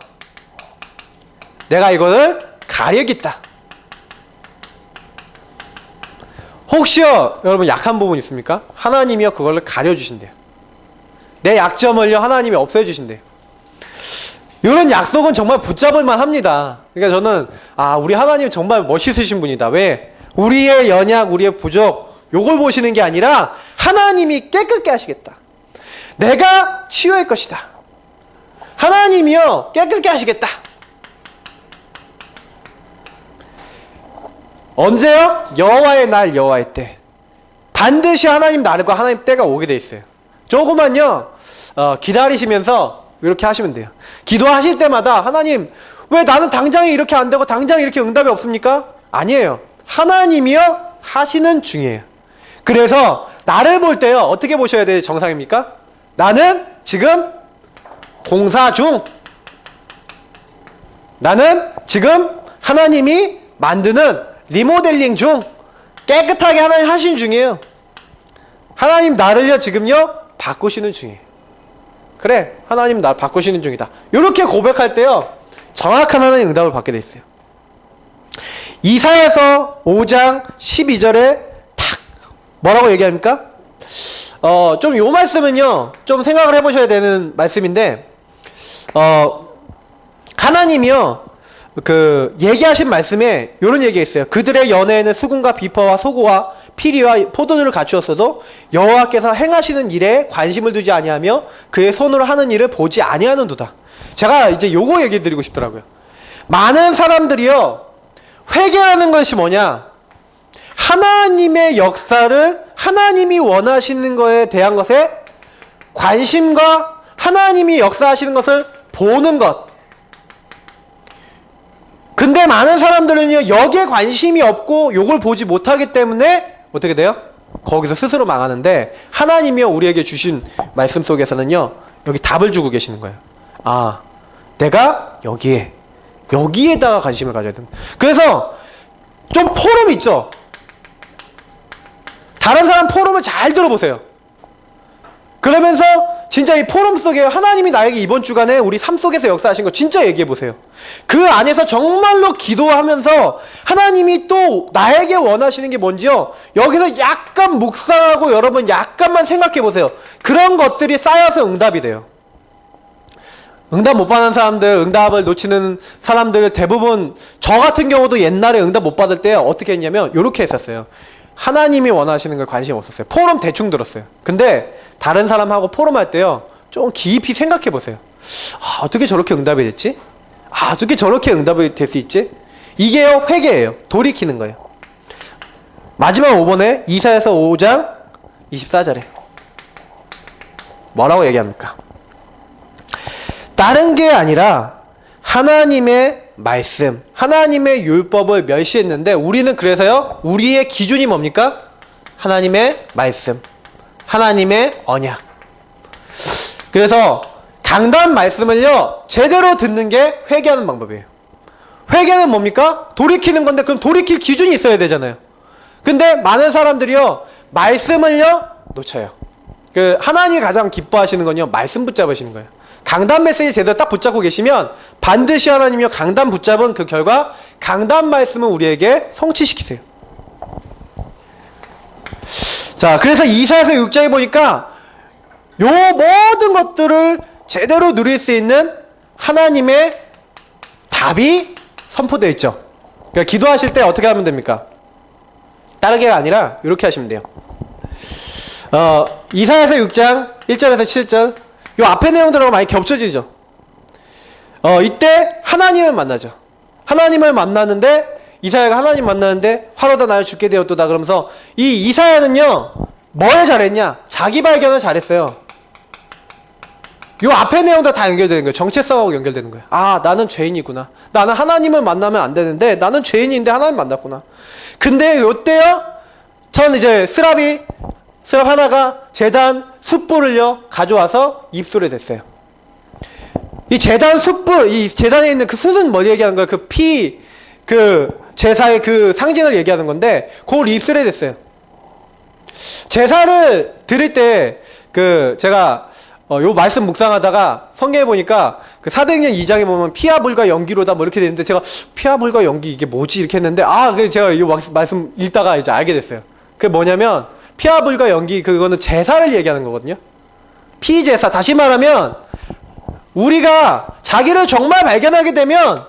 A: 내가 이거를 가리겠다. 혹시요, 여러분 약한 부분 있습니까? 하나님이요, 그걸 가려주신대요. 내 약점을요, 하나님이 없애주신대요. 이런 약속은 정말 붙잡을만 합니다. 그러니까 저는, 우리 하나님 정말 멋있으신 분이다. 왜? 우리의 연약, 우리의 부족, 요걸 보시는 게 아니라 하나님이 깨끗게 하시겠다. 내가 치유할 것이다. 하나님이요, 깨끗게 하시겠다. 언제요? 여호와의 날, 여호와의 때. 반드시 하나님 날과 하나님 때가 오게 돼 있어요. 조금만요, 기다리시면서 이렇게 하시면 돼요. 기도하실 때마다, 하나님, 왜 나는 당장에 이렇게 안 되고 당장에 이렇게 응답이 없습니까? 아니에요. 하나님이요, 하시는 중이에요. 그래서 나를 볼 때요, 어떻게 보셔야 될 정상입니까? 나는 지금 공사 중. 나는 지금 하나님이 만드는 리모델링 중. 깨끗하게 하나님 하신 중이에요. 하나님 나를요, 지금요, 바꾸시는 중이에요. 그래, 하나님 나 바꾸시는 중이다. 이렇게 고백할 때요, 정확한 하나님 응답을 받게 돼 있어요. 이사야서 5장 12절에 탁 뭐라고 얘기합니까? 좀 요 말씀은요, 좀 생각을 해보셔야 되는 말씀인데, 하나님이요, 얘기하신 말씀에 요런 얘기가 있어요. 그들의 연애에는 수금과 비퍼와 소고와 피리와 포도주를 갖추었어도 여호와께서 행하시는 일에 관심을 두지 아니하며 그의 손으로 하는 일을 보지 아니하는도다. 제가 이제 요거 얘기 드리고 싶더라고요. 많은 사람들이요, 회개하는 것이 뭐냐? 하나님의 역사를, 하나님이 원하시는 거에 대한 것에 관심과 하나님이 역사하시는 것을 보는 것, 근데 많은 사람들은요, 여기에 관심이 없고 요걸 보지 못하기 때문에 어떻게 돼요? 거기서 스스로 망하는데, 하나님이요 우리에게 주신 말씀 속에서는요, 여기 답을 주고 계시는 거예요. 아, 내가 여기에다가 관심을 가져야 된다. 그래서 좀 포럼 있죠? 다른 사람 포럼을 잘 들어보세요. 그러면서 진짜 이 포럼 속에 하나님이 나에게 이번 주간에 우리 삶 속에서 역사하신 거 진짜 얘기해 보세요. 그 안에서 정말로 기도하면서 하나님이 또 나에게 원하시는 게 뭔지요, 여기서 약간 묵상하고 여러분 약간만 생각해 보세요. 그런 것들이 쌓여서 응답이 돼요. 응답 못 받는 사람들, 응답을 놓치는 사람들 대부분, 저 같은 경우도 옛날에 응답 못 받을 때 어떻게 했냐면 요렇게 했었어요. 하나님이 원하시는 걸 관심 없었어요. 포럼 대충 들었어요. 근데 다른 사람하고 포럼할 때요, 좀 깊이 생각해 보세요. 아, 어떻게 저렇게 응답이 됐지? 아, 어떻게 저렇게 응답이 될 수 있지? 이게요, 회개예요. 돌이키는 거예요. 마지막 5번에 이사야서 5장 24절에 뭐라고 얘기합니까? 다른 게 아니라 하나님의 말씀, 하나님의 율법을 멸시했는데, 우리는 그래서요, 우리의 기준이 뭡니까? 하나님의 말씀, 하나님의 언약. 그래서 강단 말씀을요, 제대로 듣는 게 회개하는 방법이에요. 회개는 뭡니까? 돌이키는 건데, 그럼 돌이킬 기준이 있어야 되잖아요. 근데 많은 사람들이요, 말씀을요 놓쳐요. 하나님이 가장 기뻐하시는 건요, 말씀 붙잡으시는 거예요. 강단 메시지 제대로 딱 붙잡고 계시면 반드시 하나님이요, 강단 붙잡은 그 결과 강단 말씀을 우리에게 성취시키세요. 자, 그래서 이사야서 6장에 보니까 요 모든 것들을 제대로 누릴 수 있는 하나님의 답이 선포되어 있죠. 그러니까 기도하실 때 어떻게 하면 됩니까? 다르게가 아니라 이렇게 하시면 돼요. 이사야서 6장 1절에서 7절, 요 앞에 내용들하고 많이 겹쳐지죠. 이때 하나님을 만나죠. 하나님을 만나는데, 이사야가 하나님 만나는데 화로다 나를 죽게 되었도다 그러면서, 이 이사야는요 뭘 잘했냐? 자기 발견을 잘했어요. 요 앞에 내용들 다 연결되는 거예요. 정체성하고 연결되는 거예요. 아, 나는 죄인이구나. 나는 하나님을 만나면 안 되는데 나는 죄인인데 하나님 만났구나. 근데 요때요, 전 이제 스랍 하나가 제단 숯불을요 가져와서 입술에 댔어요. 이 제단 숯불, 이 제단에 있는 그 숯은 뭐 얘기하는 거예요? 제사의 그 상징을 얘기하는 건데, 그걸 입술에 댔어요. 제사를 드릴 때 제가 요 말씀 묵상하다가 성경에 보니까 사도행전 2장에 보면 피와 불과 연기로다 뭐 이렇게 되는데, 제가 피와 불과 연기 이게 뭐지 이렇게 했는데, 제가 이 말씀 읽다가 이제 알게 됐어요. 그게 뭐냐면 피와 불과 연기, 그거는 제사를 얘기하는 거거든요. 피제사. 다시 말하면 우리가 자기를 정말 발견하게 되면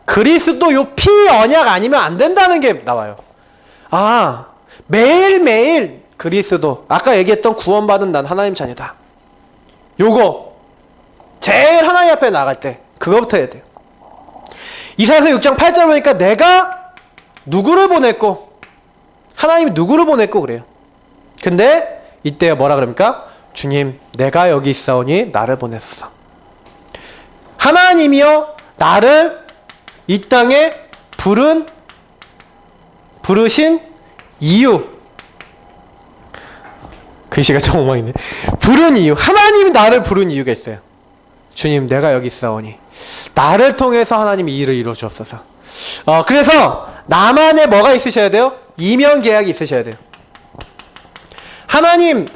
A: 그리스도 요 피 언약 아니면 안 된다는 게 나와요. 아, 매일매일 그리스도, 아까 얘기했던 구원받은 난 하나님 자녀다, 요거 제일 하나님 앞에 나갈 때 그거부터 해야 돼요. 이사야서 6장 8절 보니까 내가 누구를 보냈고, 하나님이 누구를 보냈고 그래요. 근데 이때 뭐라 그럽니까? 주님, 내가 여기 있사오니 나를 보냈어. 하나님이여 나를 이 땅에 부르신 이유, 글씨가 좀 엉망이네. 부른 이유, 하나님이 나를 부른 이유가 있어요. 주님, 내가 여기 있사오니 나를 통해서 하나님이 이 일을 이루어 주옵소서. 그래서 나만의 뭐가 있으셔야 돼요? 이면 계약이 있으셔야 돼요. 하나님,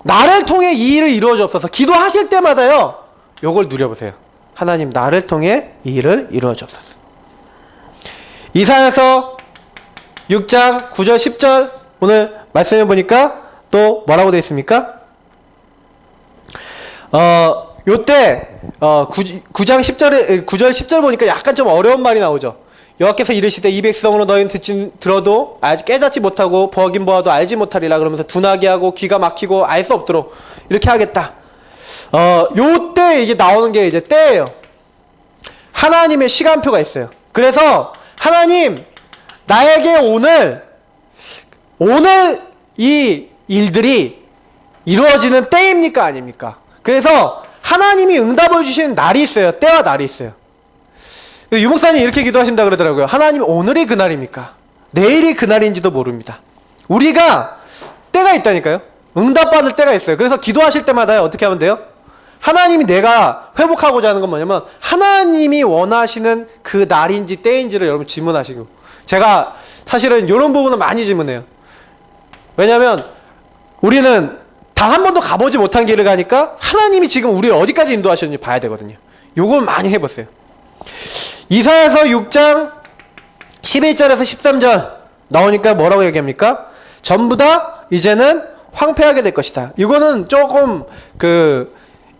A: 나를 통해 이 일을 이루어 주옵소서. 기도하실 때마다요, 요걸 누려보세요. 하나님, 나를 통해 이 일을 이루어 주옵소서. 이사야서 6장 9절 10절 오늘 말씀해 보니까 또 뭐라고 되어 있습니까? 요때 9장 10절에 9절 10절 보니까 약간 좀 어려운 말이 나오죠. 여호와께서 이르시되 이 백성으로 너희는 들어도 깨닫지 못하고 보긴 보아도 알지 못하리라. 그러면서 둔하게 하고 귀가 막히고 알 수 없도록 이렇게 하겠다. 요때 이게 나오는 게 이제 때예요. 하나님의 시간표가 있어요. 그래서 하나님, 나에게 오늘 이 일들이 이루어지는 때입니까 아닙니까? 그래서 하나님이 응답을 주시는 날이 있어요. 때와 날이 있어요. 유목사님 이렇게 기도하신다 그러더라고요. 하나님 오늘이 그날입니까? 내일이 그날인지도 모릅니다. 우리가 때가 있다니까요. 응답받을 때가 있어요. 그래서 기도하실 때마다 어떻게 하면 돼요? 하나님이 내가 회복하고자 하는 건 뭐냐면 하나님이 원하시는 그 날인지 때인지를 여러분 질문하시고, 제가 사실은 이런 부분은 많이 질문해요. 왜냐하면 우리는 단 한 번도 가보지 못한 길을 가니까 하나님이 지금 우리를 어디까지 인도하시는지 봐야 되거든요. 요걸 많이 해보세요. 이사야서 6장 11절에서 13절 나오니까 뭐라고 얘기합니까? 전부 다 이제는 황폐하게 될 것이다. 이거는 조금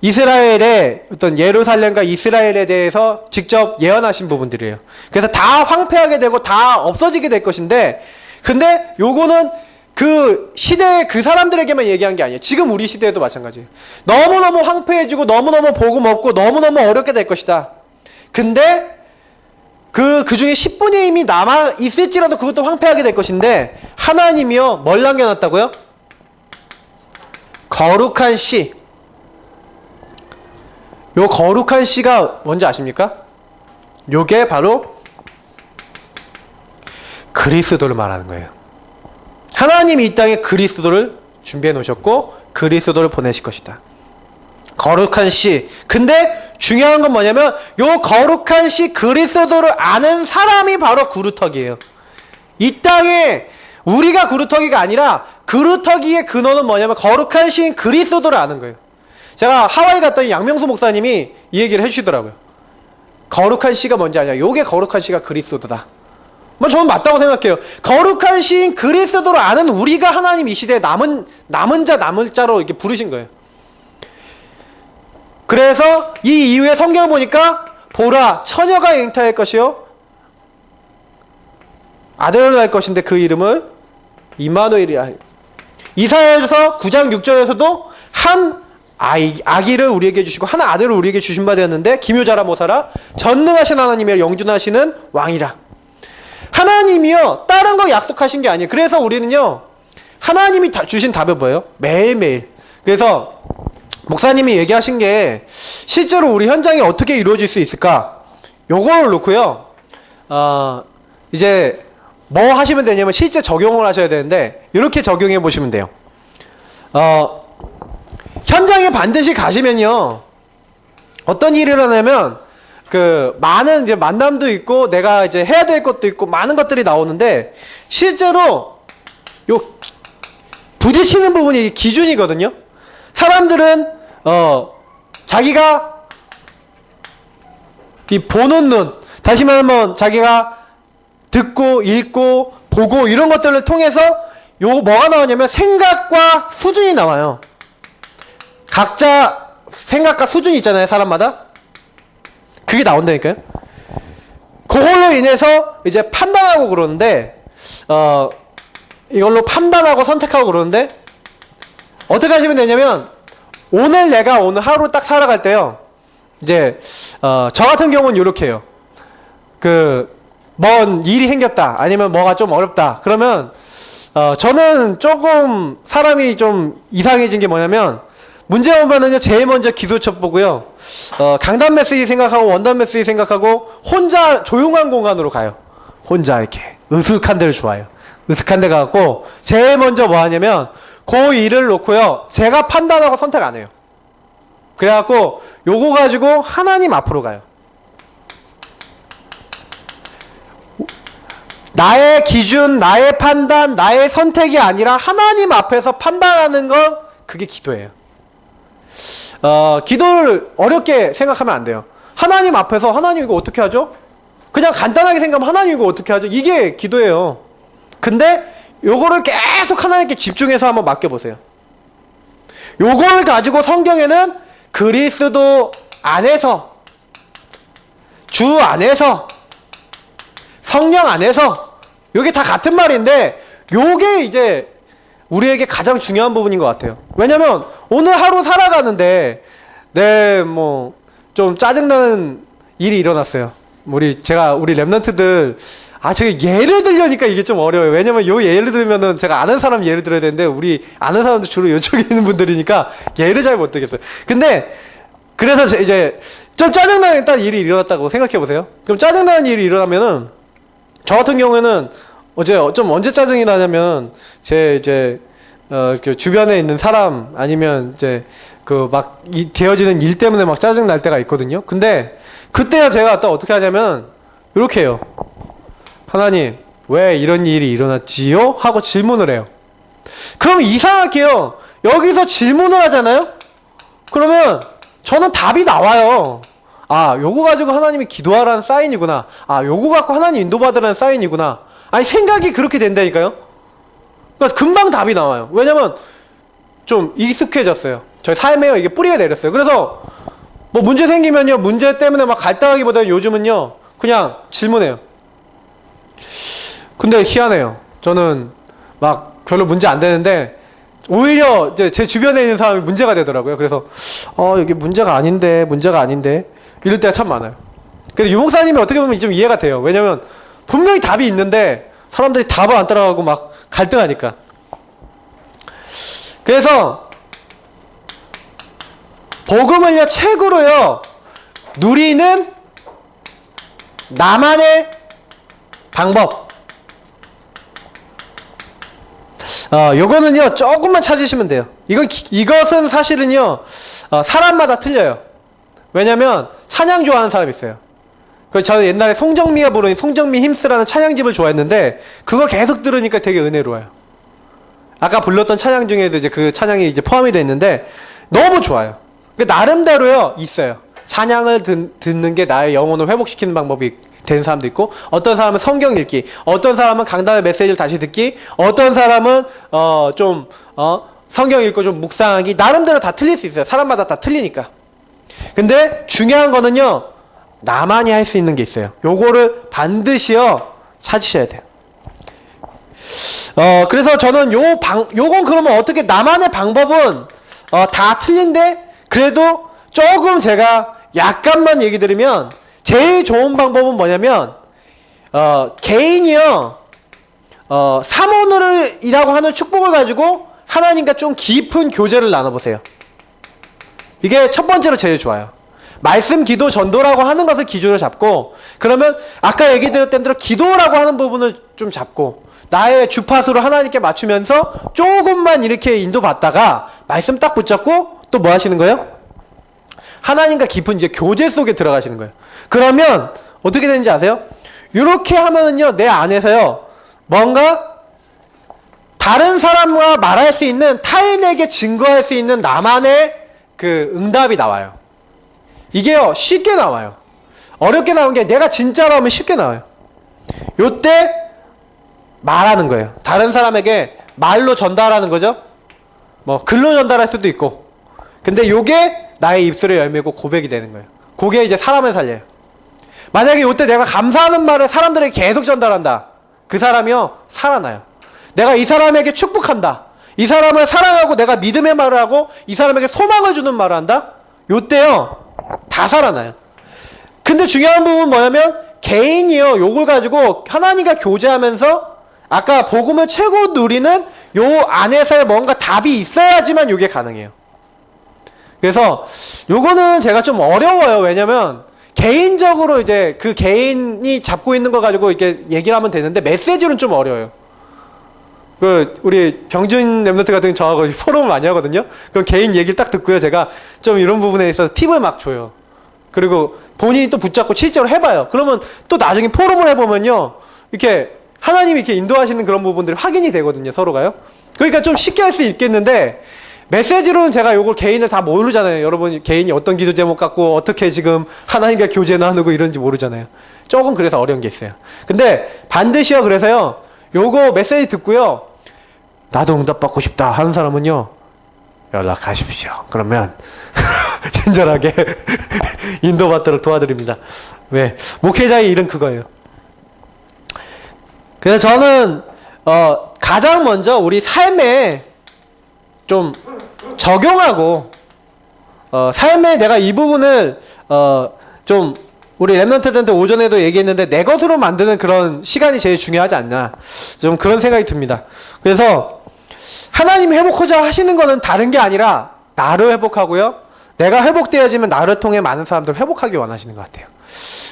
A: 이스라엘의 어떤 예루살렘과 이스라엘에 대해서 직접 예언하신 부분들이에요. 그래서 다 황폐하게 되고 다 없어지게 될 것인데, 근데 요거는 그 시대의 그 사람들에게만 얘기한 게 아니에요. 지금 우리 시대에도 마찬가지예요. 너무너무 황폐해지고 너무너무 복음 없고 너무너무 어렵게 될 것이다. 근데 그 중에 10분의 1이 남아 있을지라도 그것도 황폐하게 될 것인데, 하나님이요 뭘 남겨놨다고요? 거룩한 씨. 요 거룩한 씨가 뭔지 아십니까? 요게 바로 그리스도를 말하는 거예요. 하나님이 이 땅에 그리스도를 준비해 놓으셨고 그리스도를 보내실 것이다. 거룩한 씨. 근데 중요한 건 뭐냐면 요 거룩한 씨 그리스도를 아는 사람이 바로 그루터기예요. 이 땅에 우리가 그루터기가 아니라 그루터기의 근원은 뭐냐면 거룩한 시인 그리스도를 아는 거예요. 제가 하와이 갔더니 양명수 목사님이 이 얘기를 해주시더라고요. 거룩한 씨가 뭔지 아냐? 요게 거룩한 씨가 그리스도다. 뭐 저는 맞다고 생각해요. 거룩한 시인 그리스도를 아는 우리가 하나님 이 시대에 남은 자로 이렇게 부르신 거예요. 그래서 이 이후에 성경을 보니까 보라 처녀가 잉타할 것이요 아들을 낳을 것인데 그 이름을 임마누엘이라. 이사야서 9장 6절에서도 한 아기를 우리에게 주시고 한 아들을 우리에게 주신 바 되었는데 기묘자라 모사라 전능하신 하나님의 영준하시는 왕이라. 하나님이요 다른 거 약속하신 게 아니에요. 그래서 우리는요 하나님이 주신 답이 뭐예요? 매일매일. 그래서 목사님이 얘기하신 게 실제로 우리 현장에 어떻게 이루어질 수 있을까? 요거를 놓고요 이제 뭐 하시면 되냐면 실제 적용을 하셔야 되는데 이렇게 적용해 보시면 돼요. 현장에 반드시 가시면요 어떤 일이 일어나냐면 많은 이제 만남도 있고 내가 이제 해야 될 것도 있고 많은 것들이 나오는데 실제로 요 부딪히는 부분이 기준이거든요. 사람들은 자기가 이 보는 눈, 다시 말하면 자기가 듣고 읽고 보고 이런 것들을 통해서 뭐가 나오냐면 생각과 수준이 나와요. 각자 생각과 수준이 있잖아요, 사람마다. 그게 나온다니까요. 그걸로 인해서 이제 판단하고 그러는데 이걸로 판단하고 선택하고 그러는데 어떻게 하시면 되냐면 내가 오늘 하루 딱 살아갈 때요 이제 저 같은 경우는 이렇게 해요. 뭔 일이 생겼다 아니면 뭐가 좀 어렵다 그러면 저는 조금 사람이 좀 이상해진 게 뭐냐면 문제 오면은요 제일 먼저 기도처 보고요 강단 메시지 생각하고 원단 메시지 생각하고 혼자 조용한 공간으로 가요. 혼자 이렇게 으슥한 데를 좋아해요. 으슥한 데 가갖고 제일 먼저 뭐 하냐면 그 일을 놓고요 제가 판단하고 선택 안 해요. 그래갖고 요거 가지고 하나님 앞으로 가요. 나의 기준, 나의 판단, 나의 선택이 아니라 하나님 앞에서 판단하는 건 그게 기도예요. 기도를 어렵게 생각하면 안 돼요. 하나님 앞에서 하나님 이거 어떻게 하죠? 그냥 간단하게 생각하면 하나님 이거 어떻게 하죠? 이게 기도예요. 근데 요거를 계속 하나님께 집중해서 한번 맡겨보세요. 요걸 가지고 성경에는 그리스도 안에서, 주 안에서, 성령 안에서 요게 다 같은 말인데 요게 이제 우리에게 가장 중요한 부분인 것 같아요. 왜냐면 오늘 하루 살아가는데 뭐 좀 짜증나는 일이 일어났어요. 우리 랩런트들 저게 예를 들려니까 이게 좀 어려워요. 왜냐면 요 예를 들면은 제가 아는 사람 예를 들어야 되는데 우리 아는 사람들 주로 이쪽에 있는 분들이니까 예를 잘 못 들겠어요. 근데 그래서 이제 좀 짜증나는 일이 일어났다고 생각해보세요. 그럼 짜증나는 일이 일어나면은, 저 같은 경우에는 언제 짜증이 나냐면, 그 주변에 있는 사람, 아니면 되어지는 일 때문에 막 짜증 날 때가 있거든요. 근데, 그때야 제가 또 어떻게 하냐면, 이렇게 해요. 하나님, 왜 이런 일이 일어났지요? 하고 질문을 해요. 그럼 이상하게요. 여기서 질문을 하잖아요? 그러면 저는 답이 나와요. 아, 요거 가지고 하나님이 기도하라는 사인이구나. 아, 요거 갖고 하나님 인도받으라는 사인이구나. 아니, 생각이 그렇게 된다니까요? 그러니까 금방 답이 나와요. 왜냐면 좀 익숙해졌어요. 저희 삶에 이게 뿌리가 내렸어요. 그래서 뭐 문제 생기면요, 문제 때문에 막 갈등하기보다는 요즘은요, 그냥 질문해요. 근데 희한해요. 저는 막 별로 문제 안 되는데 오히려 제 주변에 있는 사람이 문제가 되더라고요. 그래서 이게 문제가 아닌데 이럴 때가 참 많아요. 그래서 유목사님이 어떻게 보면 좀 이해가 돼요. 왜냐면 분명히 답이 있는데 사람들이 답을 안 따라가고 막 갈등하니까. 그래서 복음을요, 책으로요, 누리는 나만의 방법. 요거는요, 조금만 찾으시면 돼요. 이것은 사실은요, 사람마다 틀려요. 왜냐면, 찬양 좋아하는 사람이 있어요. 저는 옛날에 송정미가 부르는 송정미 힘쓰라는 찬양집을 좋아했는데, 그거 계속 들으니까 되게 은혜로워요. 아까 불렀던 찬양 중에도 이제 그 찬양이 이제 포함이 되어 있는데, 너무 좋아요. 나름대로요, 있어요. 찬양을 듣는 게 나의 영혼을 회복시키는 방법이 되는 사람도 있고, 어떤 사람은 성경 읽기, 어떤 사람은 강단의 메시지를 다시 듣기, 어떤 사람은 성경 읽고 좀 묵상하기, 나름대로 다 틀릴 수 있어요. 사람마다 다 틀리니까. 근데 중요한 거는요, 나만이 할 수 있는 게 있어요. 요거를 반드시요 찾으셔야 돼요. 그래서 저는 요건 그러면 어떻게, 나만의 방법은 다 틀린데 그래도 조금 제가 약간만 얘기 드리면, 제일 좋은 방법은 뭐냐면, 개인이요, 사모늘이라고 하는 축복을 가지고 하나님과 좀 깊은 교제를 나눠보세요. 이게 첫 번째로 제일 좋아요. 말씀, 기도, 전도라고 하는 것을 기준으로 잡고, 그러면 아까 얘기 드렸던 대로 기도라고 하는 부분을 좀 잡고, 나의 주파수를 하나님께 맞추면서 조금만 이렇게 인도받다가 말씀 딱 붙잡고 또 뭐 하시는 거예요? 하나님과 깊은 이제 교제 속에 들어가시는 거예요. 그러면 어떻게 되는지 아세요? 이렇게 하면은요, 내 안에서요, 뭔가 다른 사람과 말할 수 있는, 타인에게 증거할 수 있는 나만의 그 응답이 나와요. 이게요, 쉽게 나와요. 어렵게 나온 게, 내가 진짜로 하면 쉽게 나와요. 요때 말하는 거예요. 다른 사람에게 말로 전달하는 거죠. 뭐 글로 전달할 수도 있고. 근데 요게 나의 입술의 열매고 고백이 되는 거예요. 그게 이제 사람을 살려요. 만약에 요때 내가 감사하는 말을 사람들에게 계속 전달한다. 그 사람이요, 살아나요. 내가 이 사람에게 축복한다. 이 사람을 사랑하고 내가 믿음의 말을 하고 이 사람에게 소망을 주는 말을 한다. 요때요, 다 살아나요. 근데 중요한 부분은 뭐냐면, 개인이요, 요걸 가지고 하나님과 교제하면서 아까 복음을 최고 누리는 요 안에서의 뭔가 답이 있어야지만 요게 가능해요. 그래서 요거는 제가 좀 어려워요. 왜냐면 개인적으로 이제 그 개인이 잡고 있는 거 가지고 이렇게 얘기를 하면 되는데, 메시지로는 좀 어려워요. 우리 병준 랩런트 같은 저하고 포럼을 많이 하거든요. 그럼 개인 얘기를 딱 듣고요, 제가 좀 이런 부분에 있어서 팁을 막 줘요. 그리고 본인이 또 붙잡고 실제로 해봐요. 그러면 또 나중에 포럼을 해보면요, 이렇게 하나님이 이렇게 인도하시는 그런 부분들이 확인이 되거든요, 서로가요. 그러니까 좀 쉽게 할 수 있겠는데, 메시지로는 제가 요걸 개인을 다 모르잖아요. 여러분, 개인이 어떤 기도 제목 갖고 어떻게 지금 하나님과 교제 나누고 이런지 모르잖아요. 조금 그래서 어려운 게 있어요. 근데 반드시요, 그래서요, 요거 메시지 듣고요, 나도 응답받고 싶다 하는 사람은요, 연락하십시오. 그러면 친절하게 인도받도록 도와드립니다. 왜? 목회자의 일은 그거예요. 그래서 저는 가장 먼저 우리 삶에 좀 적용하고, 삶에 내가 이 부분을 좀, 우리 랩런트들한테 오전에도 얘기했는데, 내 것으로 만드는 그런 시간이 제일 중요하지 않나, 좀 그런 생각이 듭니다. 그래서 하나님이 회복하자 하시는 거는 다른 게 아니라 나를 회복하고요, 내가 회복되어지면 나를 통해 많은 사람들을 회복하기 원하시는 것 같아요.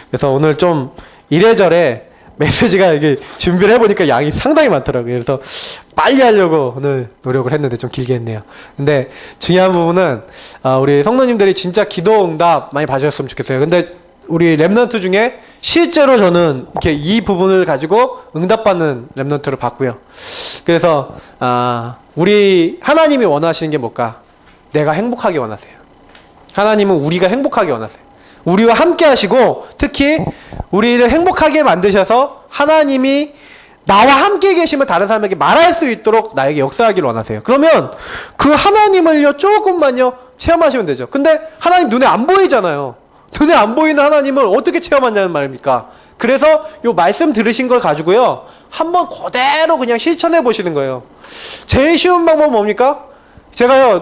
A: 그래서 오늘 좀 이래저래 메시지가 이게 준비를 해보니까 양이 상당히 많더라고요. 그래서 빨리 하려고 오늘 노력을 했는데 좀 길게 했네요. 근데 중요한 부분은 우리 성도님들이 진짜 기도 응답 많이 봐주셨으면 좋겠어요. 근데 우리 랩넌트 중에 실제로 저는 이렇게 이 부분을 가지고 응답받는 랩넌트를 봤고요. 그래서 우리 하나님이 원하시는 게 뭘까? 내가 행복하게 원하세요. 하나님은 우리가 행복하게 원하세요. 우리와 함께 하시고 특히 우리를 행복하게 만드셔서 하나님이 나와 함께 계시면 다른 사람에게 말할 수 있도록 나에게 역사하기를 원하세요. 그러면 그 하나님을요 조금만요 체험하시면 되죠. 근데 하나님 눈에 안 보이잖아요. 눈에 안 보이는 하나님을 어떻게 체험하냐는 말입니까? 그래서 요 말씀 들으신 걸 가지고요 한번 그대로 그냥 실천해 보시는 거예요. 제일 쉬운 방법은 뭡니까? 제가요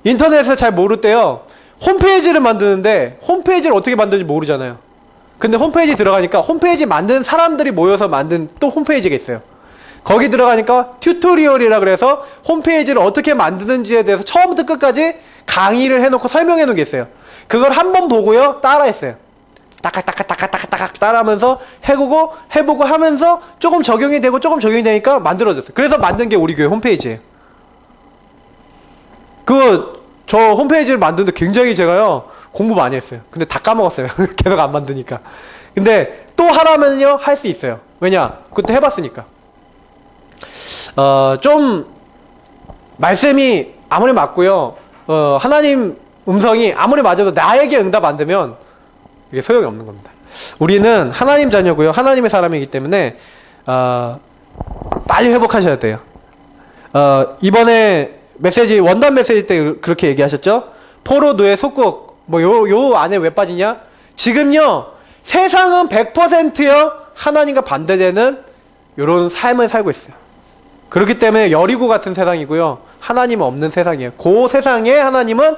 A: 인터넷에서 잘 모를 때요 홈페이지를 만드는데 홈페이지를 어떻게 만드는지 모르잖아요. 근데 홈페이지 들어가니까 홈페이지 만든 사람들이 모여서 만든 또 홈페이지가 있어요. 거기 들어가니까 튜토리얼이라 그래서 홈페이지를 어떻게 만드는지에 대해서 처음부터 끝까지 강의를 해놓고 설명해 놓은 게 있어요. 그걸 한번 보고요 따라했어요. 따깍따깍따깍따깍 따라하면서 해보고 하면서 조금 적용이 되고 조금 적용이 되니까 만들어졌어요. 그래서 만든 게 우리 교회 홈페이지예요. 저 홈페이지를 만드는데 굉장히 제가요 공부 많이 했어요. 근데 다 까먹었어요. 계속 안 만드니까. 근데 또 하라면요 할 수 있어요. 왜냐? 그때 해봤으니까. 좀 말씀이 아무리 맞고요 하나님 음성이 아무리 맞아도 나에게 응답 안 되면 이게 소용이 없는 겁니다. 우리는 하나님 자녀고요 하나님의 사람이기 때문에 빨리 회복하셔야 돼요. 이번에 원단 메시지 때 그렇게 얘기하셨죠? 포로노예 속국 요 안에 왜 빠지냐? 지금요 세상은 100%요 하나님과 반대되는 요런 삶을 살고 있어요. 그렇기 때문에 여리고 같은 세상이고요 하나님은 없는 세상이에요. 그 세상에 하나님은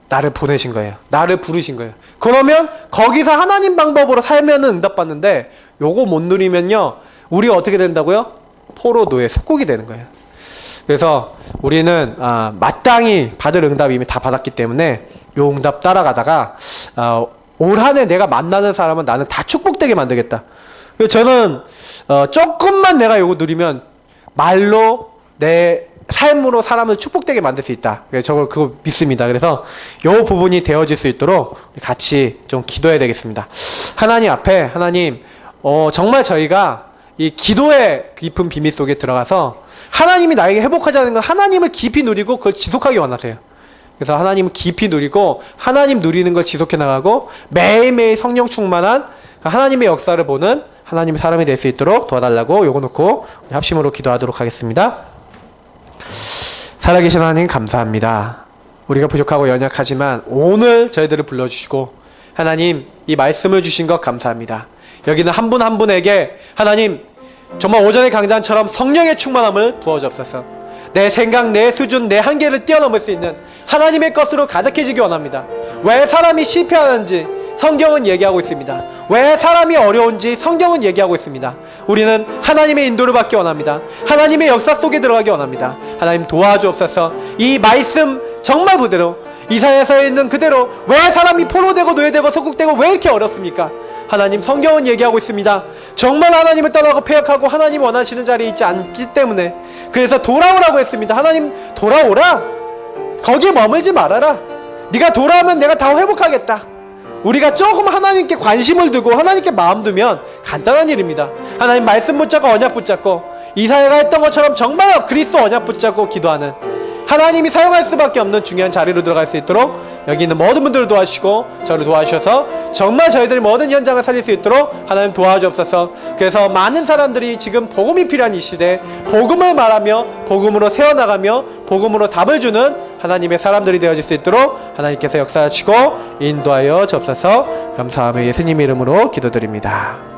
A: 나를 보내신 거예요. 나를 부르신 거예요. 그러면 거기서 하나님 방법으로 살면은 응답받는데 요거 못 누리면요 우리가 어떻게 된다고요? 포로노예 속국이 되는 거예요. 그래서 우리는 마땅히 받을 응답 이미 다 받았기 때문에 요 응답 따라가다가 올 한 해 내가 만나는 사람은 나는 다 축복되게 만들겠다. 저는 조금만 내가 요거 누리면 말로 내 삶으로 사람을 축복되게 만들 수 있다. 그래서 그거 믿습니다. 그래서 요 부분이 되어질 수 있도록 같이 좀 기도해야 되겠습니다. 하나님 앞에 하나님 정말 저희가 이 기도의 깊은 비밀 속에 들어가서 하나님이 나에게 회복하자는 건 하나님을 깊이 누리고 그걸 지속하기 원하세요. 그래서 하나님을 깊이 누리고 하나님 누리는 걸 지속해 나가고 매일매일 성령 충만한 하나님의 역사를 보는 하나님의 사람이 될 수 있도록 도와달라고 요거 놓고 우리 합심으로 기도하도록 하겠습니다. 살아계신 하나님 감사합니다. 우리가 부족하고 연약하지만 오늘 저희들을 불러주시고 하나님 이 말씀을 주신 것 감사합니다. 여기는 한 분 한 분에게 하나님 정말 오전의 강단처럼 성령의 충만함을 부어주옵소서. 내 생각, 내 수준, 내 한계를 뛰어넘을 수 있는 하나님의 것으로 가득해지기 원합니다. 왜 사람이 실패하는지 성경은 얘기하고 있습니다. 왜 사람이 어려운지 성경은 얘기하고 있습니다. 우리는 하나님의 인도를 받기 원합니다. 하나님의 역사 속에 들어가기 원합니다. 하나님 도와주옵소서. 이 말씀 정말 그대로 이사야서에 있는 그대로 왜 사람이 포로되고 노예되고 속국되고 왜 이렇게 어렵습니까? 하나님 성경은 얘기하고 있습니다. 정말 하나님을 떠나고 폐역하고 하나님 원하시는 자리에 있지 않기 때문에 그래서 돌아오라고 했습니다. 하나님 돌아오라. 거기에 머물지 말아라. 네가 돌아오면 내가 다 회복하겠다. 우리가 조금 하나님께 관심을 두고 하나님께 마음 두면 간단한 일입니다. 하나님 말씀 붙잡고 언약 붙잡고 이사야가 했던 것처럼 정말 그리스도 언약 붙잡고 기도하는 하나님이 사용할 수밖에 없는 중요한 자리로 들어갈 수 있도록 여기 있는 모든 분들을 도와주시고 저를 도와주셔서 정말 저희들이 모든 현장을 살릴 수 있도록 하나님 도와주옵소서. 그래서 많은 사람들이 지금 복음이 필요한 이 시대에 복음을 말하며 복음으로 세워나가며 복음으로 답을 주는 하나님의 사람들이 되어질 수 있도록 하나님께서 역사하시고 인도하여 주옵소서. 감사하며 예수님 이름으로 기도드립니다.